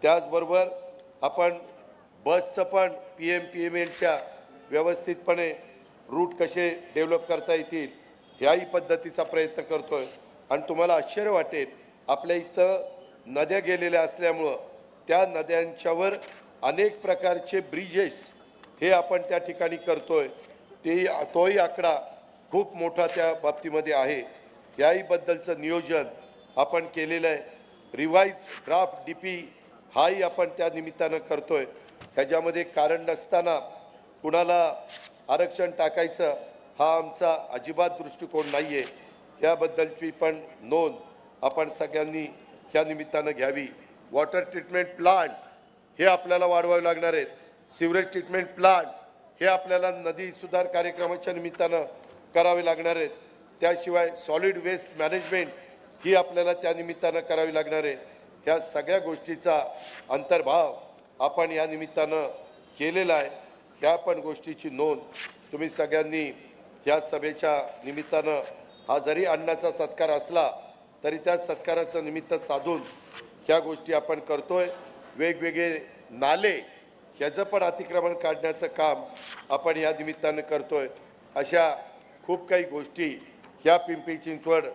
त्याचबरोबर आपण बसचं पण PMPMLच्या व्यवस्थितपणे रूट कसे डेव्हलप करता येतील ह्याही पद्धतीचा प्रयत्न करतोय. आणि तुम्हाला आश्चर्य वाटेल, आपल्या इथं नद्या गेलेल्या असल्यामुळं त्या नद्यांच्यावर अनेक प्रकारचे ब्रिजेस हे आपण त्या ठिकाणी करतोय. तोही आकडा खूप मोठा त्या बाबतीमध्ये आहे. याही बद्दलचं नियोजन आपण केलेलं आहे. रिवाइज ड्राफ्ट DP हाही आपण त्या निमित्तानं करतोय. ह्याच्यामध्ये कारण नसताना कुणाला आरक्षण टाकायचं हा आमचा अजिबात दृष्टिकोन नाही आहे. याबद्दलची पण नोंद आपण सगळ्यांनी ह्या निमित्तानं घ्यावी. वॉटर ट्रीटमेंट प्लांट हे आपल्याला वाढवावे लागणार आहेत. सिवरेज ट्रीटमेंट प्लांट हे आपल्याला नदी सुधार कार्यक्रमाच्या निमित्तानं करावे लागणार आहेत. त्याशिवाय सॉलिड वेस्ट मॅनेजमेंट ही आपल्याला त्या निमित्तानं करावी लागणार आहे. ह्या सगळ्या गोष्टीचा अंतर्भाव आपण या निमित्तानं केलेला आहे. ह्या पण गोष्टीची नोंद तुम्ही सगळ्यांनी ह्या सभेच्या निमित्तानं, हा जरी अन्नाचा सत्कार असला तरी त्या सत्काराचं निमित्त साधून ह्या गोष्टी आपण करतोय. वेगवेगळे नाले ह्याचं पण अतिक्रमण काढण्याचं काम आपण या निमित्तानं करतोय. अशा खूप काही गोष्टी ह्या पिंपरी चिंचवड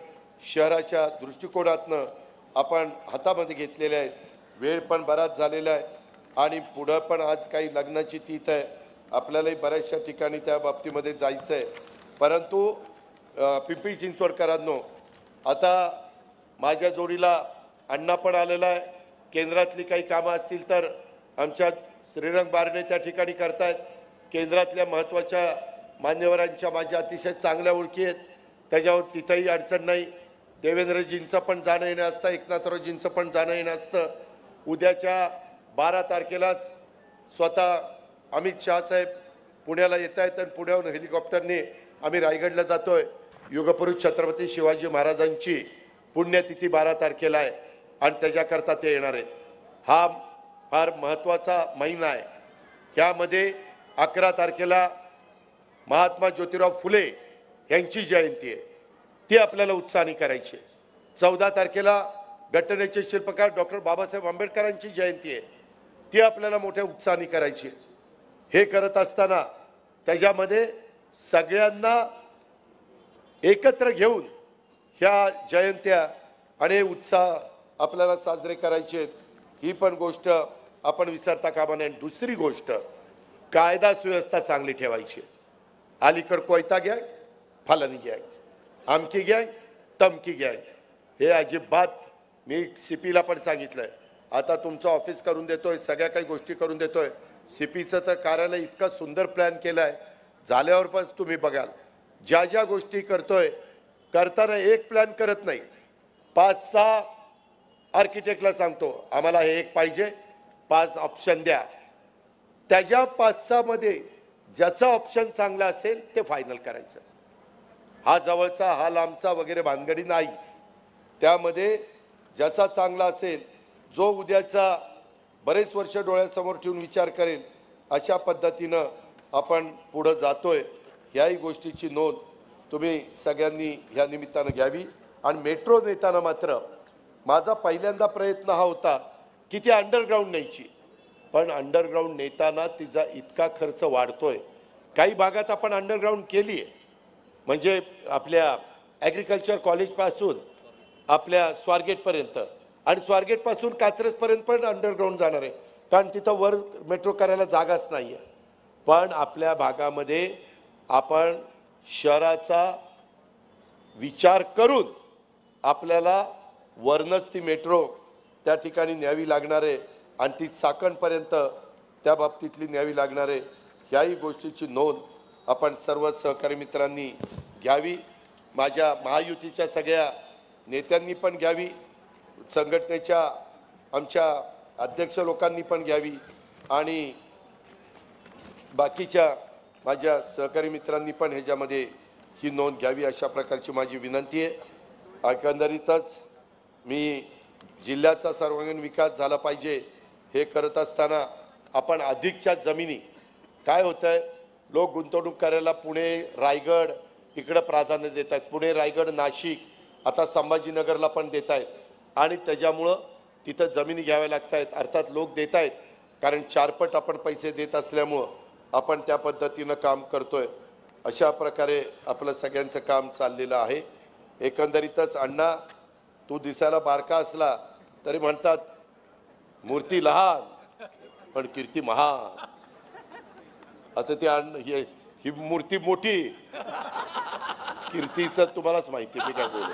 शहराच्या दृष्टिकोनातनं आपण हातामध्ये घेतलेल्या आहेत. वेळ पण बराच झालेला आहे आणि पुढं पण आज काही लग्नाची तीथ आहे, आपल्यालाही बऱ्याचशा ठिकाणी त्या बाबतीमध्ये जायचं आहे. परंतु पिंपरी चिंचवडकरांनो, आता माझ्या जोडीला अण्णा पण आलेला आहे. केंद्रातली काही कामं असतील तर आमच्या श्रीरंग बारणे त्या ठिकाणी करतायत. केंद्रातल्या महत्त्वाच्या मान्यवरांच्या माझ्या अतिशय चांगल्या ओळखी आहेत, त्याच्यावर तिथंही अडचण नाही. देवेंद्रजींचं पण जाणं येणं असतं, एकनाथरावजींचं पण जाणं येणं असतं. उद्याच्या 12 तारखेलाच स्वतः अमित शाह साहेब पुण्याला येत आहेत आणि पुण्याहून हेलिकॉप्टरने आम्ही रायगडला जातोय. युगपुरुष छत्रपती शिवाजी महाराजांची पुण्यतिथी 12 तारखेला आहे आणि त्याच्याकरता ते येणार आहेत. हा फार महत्त्वाचा महिना आहे. ह्यामध्ये 11 तारखेला महात्मा ज्योतिराव फुले यांची जयंती आहे, ती आपल्याला उत्साहाने करायची. 14 तारखेला घटनेचे शिल्पकार डॉक्टर बाबासाहेब आंबेडकरांची जयंती आहे, ती आपल्याला मोठ्या उत्साहाने करायची. हे करत असताना त्याच्यामध्ये सगळ्यांना एकत्र घेऊन ह्या जयंत्या आणि उत्साह आपल्याला साजरे करायचे आहेत. ही पण गोष्ट आपण विसरता कामा नये. दुसरी गोष्ट, कायदा सुव्यवस्था चांगली ठेवायची. अलीकड कोयता गँग, फलानी गँग, आमकी गँग, तमकी गँग, हे अजिबात मी CPला पण सांगितलंय. आता तुमचं ऑफिस करून देतोय, सगळ्या काही गोष्टी करून देतोय. CPचं तर कार्यालय इतका सुंदर प्लॅन केला आहे, झाल्यावर पण तुम्ही बघाल. ज्या ज्या गोष्टी करतोय, करताना एक प्लॅन करत नाही, 5-6 आर्किटेक्टला सांगतो आम्हाला हे एक पाहिजे, 5 ऑप्शन द्या. त्याच्या 5-6 मध्ये ज्याचा ऑप्शन चांगला असेल ते फायनल करायचं. हा जवळचा हा लांबचा वगैरे भानगडी नाही. त्यामध्ये ज्याचा चांगला असेल, जो उद्याचा बरेच वर्ष डोळ्यासमोर ठेवून विचार करेल, अशा पद्धतीनं आपण पुढे जातोय. याही गोष्टीची नोंद तुम्ही सगळ्यांनी ह्या निमित्तानं घ्यावी। आणि मेट्रो नेताना मात्र माझा पहिल्यांदा प्रयत्न हा होता की ती अंडरग्राऊंड न्यायची, पण अंडरग्राऊंड नेताना तिचा इतका खर्च वाढतोय। काही भागात आपण अंडरग्राऊंड केली आहे, म्हणजे आपल्या ॲग्रिकल्चर कॉलेजपासून आपल्या स्वारगेटपर्यंत आणि स्वारगेटपासून कात्रजपर्यंत पण अंडरग्राऊंड जाणार आहे, कारण तिथं वर मेट्रो करायला जागाच नाही आहे। पण आपल्या भागामध्ये आपण शहराचा विचार करून आपल्याला वरनच ती मेट्रो त्या ठिकाणी न्यावी लागणार आहे आणि ती चाकणपर्यंत त्या बाबतीतली न्यावी लागणार आहे। ह्याही गोष्टीची नोंद आपण सर्व सहकारी मित्रांनी घ्यावी, माझ्या महायुतीच्या सगळ्या नेत्यांनी पण घ्यावी, संघटनेच्या आमच्या अध्यक्ष लोकांनी पण घ्यावी आणि बाकीच्या माझ्या सहकारी मित्रांनी पण ह्याच्यामध्ये ही नोंद घ्यावी, अशा प्रकारची माझी विनंती आहे। एकंदरीतच मी जिल्ह्याचा सर्वांगीण विकास झाला पाहिजे हे करत असताना आपण अधिकच्या जमिनी काय होतंय, लोक गुंतवणूक करायला पुणे रायगड इकडे प्राधान्य देत आहेत, पुणे रायगड नाशिक आता संभाजीनगरला पण देत आहेत आणि त्याच्यामुळं तिथं जमिनी घ्याव्या लागत आहेत। अर्थात लोक देत आहेत कारण चारपट आपण पैसे देत असल्यामुळं आपण त्या पद्धतीनं काम करतोय। अशा प्रकारे आपलं सगळ्यांचं काम चाललेलं आहे। एकंदरीतच अण्णा तू दिसायला बारका असला तरी म्हणतात मूर्ती लहान पण कीर्ती महान। आता ती ही मूर्ती मोठी, कीर्तीचं तुम्हालाच माहिती मी काय बोलू।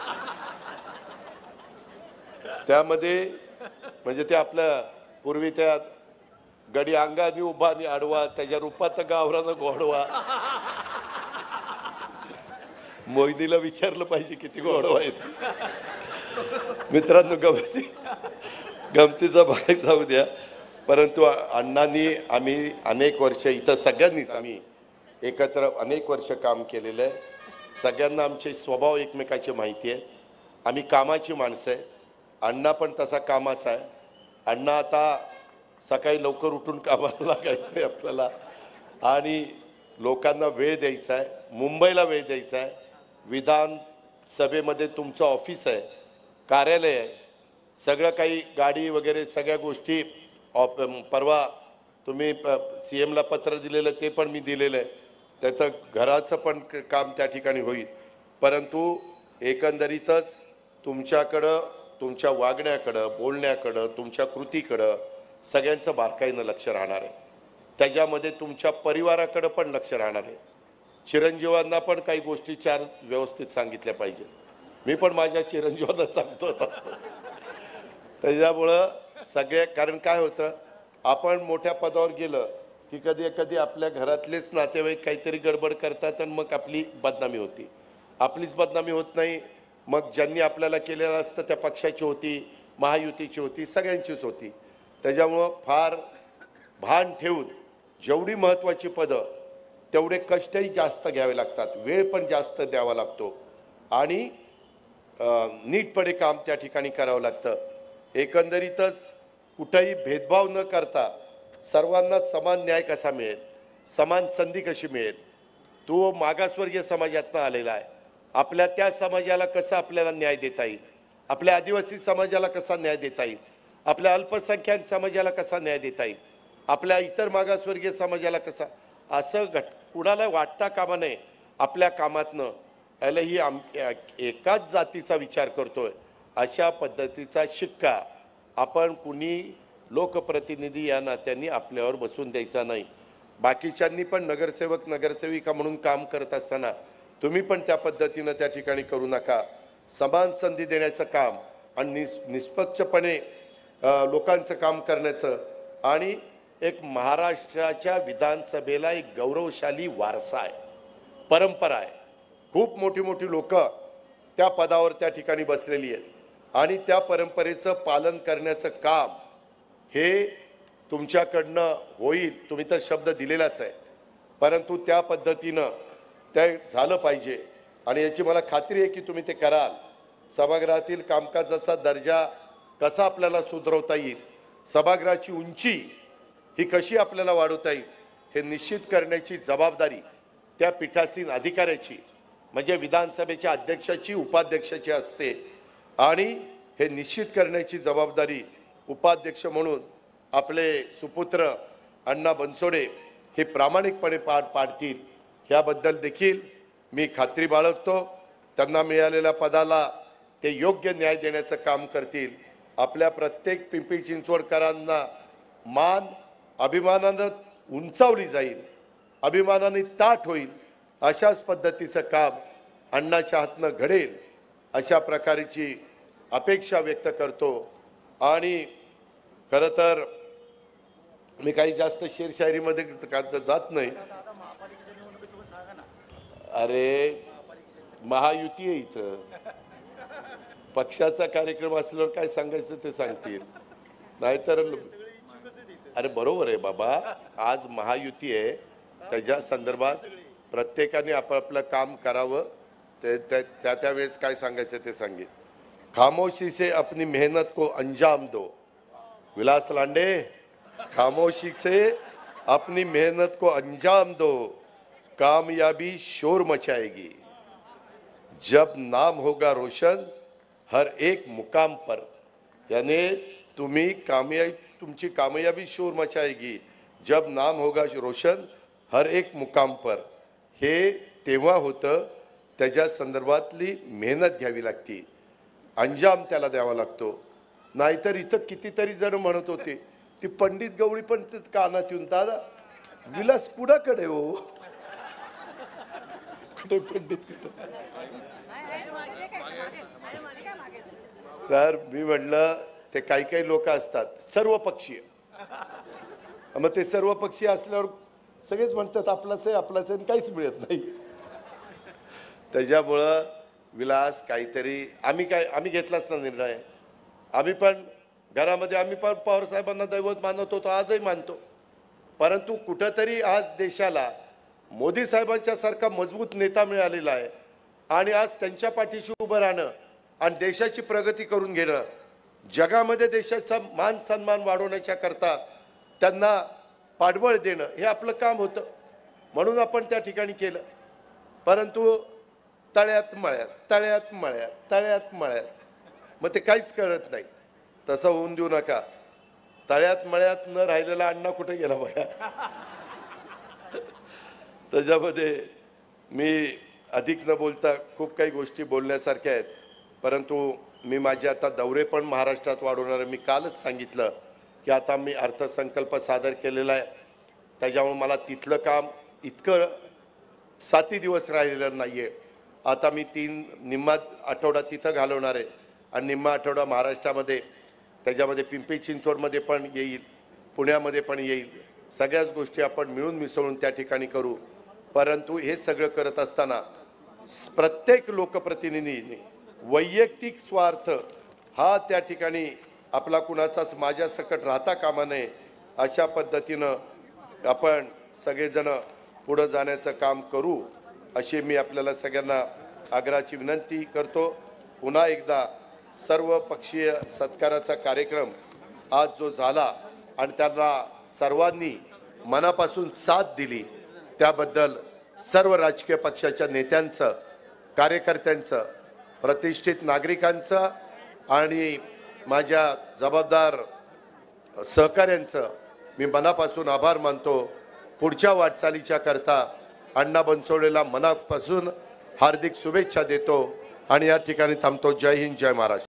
त्यामध्ये म्हणजे ते आपल्या पूर्वी त्या गडी अंगाने उभा आणि आडवा, त्याच्या रूपात गावरानं गोडवा। मोहिनीला विचारलं पाहिजे किती गोडवा आहे। मित्रांनो गमतीचा भाग जाऊ द्या, परंतु अण्णांनी आम्ही अनेक वर्ष इथं सगळ्यांनीच आम्ही एकत्र अनेक वर्ष काम केलेलं आहे। सगळ्यांना आमचे स्वभाव एकमेकाची माहिती आहे, आम्ही कामाची माणसं आहे। अण्णा पण तसा कामाचा आहे। अण्णा आता सकाळी लवकर उठून कामाला लागायचं आहे आपल्याला आणि लोकांना वेळ द्यायचा आहे, मुंबईला वेळ द्यायचा आहे। विधानसभेमध्ये तुमचं ऑफिस आहे, कार्यालय आहे, सगळं काही गाडी वगैरे सगळ्या गोष्टी परवा तुम्ही CMला पत्र दिलेलं ते पण मी दिलेलं आहे, त्याचं घराचं पण काम त्या ठिकाणी होईल। परंतु एकंदरीतच तुमच्याकडं तुमच्या वागण्याकडं बोलण्याकडं तुमच्या कृतीकडं सगळ्यांचं बारकाईनं लक्ष राहणार आहे। त्याच्यामध्ये तुमच्या परिवाराकडं पण लक्ष राहणार आहे। चिरंजीवांना पण काही गोष्टी चार व्यवस्थित सांगितल्या पाहिजे, मी पण माझ्या चिरंजीवांना सांगतो असतो। त्याच्यामुळं सगळे कारण काय होतं, आपण मोठ्या पदावर गेलं की कधी कधी आपल्या घरातलेच नातेवाईक काहीतरी गडबड करतात आणि मग आपली बदनामी होती। आपलीच बदनामी होत नाही, मग ज्यांनी आपल्याला केलेलं असतं त्या पक्षाची होती, महायुतीची होती, सगळ्यांचीच होती। त्याच्यामुळं फार भान ठेवून जेवढी महत्त्वाची पदं तेवढे कष्टही जास्त घ्यावे लागतात, वेळ पण जास्त द्यावा लागतो आणि नीटपणे काम त्या ठिकाणी करावं लागतं। एकंदरीतच कुठेही भेदभाव न करता सर्वांना समान न्याय कसा मिळेल, समान संधी कशी मिळेल, तो मागासवर्गीय समाजातनं आलेला आहे। आपल्या त्या समाजाला कसा आपल्याला न्याय देता येईल, आपल्या आदिवासी समाजाला कसा न्याय देता येईल, आपल्या अल्पसंख्याक समाजाला कसा न्याय देता येईल, आपल्या इतर मागासवर्गीय समाजाला कसा, असं कुणाला वाटता कामा नये आपल्या कामातनं याला ही एकाच जातीचा विचार करतोय अशा पद्धतीचा शिक्का आपण कुणी लोकप्रतिनिधी या नात्यांनी आपल्यावर बसून द्यायचा नाही। बाकीच्यांनी पण नगरसेवक नगरसेविका म्हणून काम करत असताना तुम्ही पण त्या पद्धतीनं त्या ठिकाणी करू नका। समान संधी देण्याचं काम आणि निष्पक्षपणे लोकांचं काम करण्याचं आणि एक महाराष्ट्राच्या विधानसभेला एक गौरवशाली वारसा आहे, परंपरा आहे। खूप मोठी मोठी लोक त्या पदावर त्या ठिकाणी बसलेली आहेत आणि त्या परंपरेचं पालन करण्याचं काम हे तुमच्याकडनं होईल। तुम्ही तर शब्द दिलेलाच आहे, परंतु त्या पद्धतीनं ते झालं पाहिजे आणि याची मला खात्री आहे की तुम्ही ते कराल। सभागृहातील कामकाजाचा दर्जा कसा आपल्याला सुधारवता येईल, सभागृहाची उंची ही कशी आपल्याला वाढवता येईल हे निश्चित करण्याची जबाबदारी त्या पीठासीन अधिकाऱ्याची म्हणजे विधानसभेच्या अध्यक्षाची उपाध्यक्षाची असते आणि हे निश्चित करण्याची जबाबदारी उपाध्यक्ष म्हणून आपले सुपुत्र अण्णा बनसोडे हे प्रामाणिकपणे पार पाडतील याबद्दल देखील मी खात्री बाळगतो। त्यांना मिळालेल्या पदाला ते योग्य न्याय देण्याचं काम करतील। आपल्या प्रत्येक पिंपरी चिंचवडकरांना मान अभिमानाने उंचावली जाईल, अभिमानाने ताठ होईल अशाच पद्धतीचं काम अण्णाच्या हातनं घडेल अशा प्रकारची अपेक्षा व्यक्त करतो। आणि खरं तर मी काही जास्त शेरशायरीमध्ये जात नाही। अरे महायुती आहे इथं, पक्षाचा कार्यक्रम असल्यावर काय सांगायचं ते सांगतील, नाहीतर अरे बरोबर आहे बाबा, आज महायुती आहे, त्याच्या संदर्भात प्रत्येकाने आपापलं काम करावं, त्या वेळेस काय सांगायचं ते सांगेल। खामोशी से अपनी मेहनत को अंजाम दो, विलास लांडे, खामोशी से अपनी मेहनत को अंजाम दो, कामयाबी शोर मचाएगी। जब नाम होगा रोशन हर एक मुकाम पर, यानी तुमची कामयाबी शोर मचाएगी जब नाम होगा रोशन हर एक मुकाम पर। हे तेव्हा होतं त्याच्या संदर्भातली मेहनत घ्यावी लागते, अंजाम त्याला द्यावा लागतो। नाहीतर इथं कितीतरी जण म्हणत होते, ती पंडित गवळी पण कानात येऊन, दादा विलास कुणाकडे हो, कुठे पंडित कुठे। तर मी म्हटलं ते काही काही लोक असतात सर्व पक्षीय, मग ते सर्व पक्षीय असल्यावर सगळेच म्हणतात आपलाच आहे आपलाच आहे, काहीच मिळत नाही। त्याच्यामुळं विलास काहीतरी आम्ही घेतलाच ना निर्णय। आम्ही पण घरामध्ये आम्ही पण पवार साहेबांना दैवत मानत होतो, आजही मानतो, परंतु कुठंतरी आज देशाला मोदी साहेबांच्या सारखा मजबूत नेता मिळालेला आहे आणि आज त्यांच्या पाठीशी उभं राहणं आणि देशाची प्रगती करून घेणं, जगामध्ये देशाचा मान सन्मान वाढवण्याच्या करता त्यांना पाठबळ देणं हे आपलं काम होतं, म्हणून आपण त्या ठिकाणी केलं। परंतु तळ्यात मळ्यात मग ते काहीच कळत नाही। तसं होऊन देऊ नका, तळ्यात मळ्यात न राहिलेला अण्णा कुठे गेला बघा। त्याच्यामध्ये मी अधिक न बोलता खूप काही गोष्टी बोलण्यासारख्या आहेत, परंतु मी माझे आता दौरे पण महाराष्ट्रात वाढवणार। मी कालच सांगितलं की आता मी अर्थसंकल्प सादर केलेला आहे, त्याच्यामुळे मला तिथलं काम इतकं 7 दिवस राहिलेलं नाही आहे। आता मी निम्मा आठवडा तिथं घालवणार आहे आणि निम्मा आठवडा महाराष्ट्रामध्ये, त्याच्यामध्ये पिंपरी चिंचवडमध्ये पण येईल, पुण्यामध्ये पण येईल। सगळ्याच गोष्टी आपण मिळून मिसळून त्या ठिकाणी करू। परंतु हे सगळं करत असताना प्रत्येक लोकप्रतिनिधींनी वैयक्तिक स्वार्थ हा त्या ठिकाणी आपला कुणाचाच माझ्या सकट राहता कामा नये अशा पद्धतीनं आपण सगळेजण पुढे जाण्याचं काम करू अशी मी आपल्याला सगळ्यांना आग्रहाची विनंती करतो। पुन्हा एकदा सर्व पक्षीय सत्काराचा कार्यक्रम आज जो झाला आणि त्याला सर्वांनी मनापासून साथ दिली त्याबद्दल सर्व राजकीय पक्षाच्या नेत्यांचं, कार्यकर्त्यांचं, प्रतिष्ठित नागरिकांचं आणि माझ्या जबाबदार सहकाऱ्यांचं मी मनापासून आभार मानतो। पुढच्या वाटचालीच्या करता अण्णा बनसोडेला मनापासून हार्दिक शुभेच्छा देतो आणि या ठिकाणी थांबतो। जय हिंद, जय महाराष्ट्र।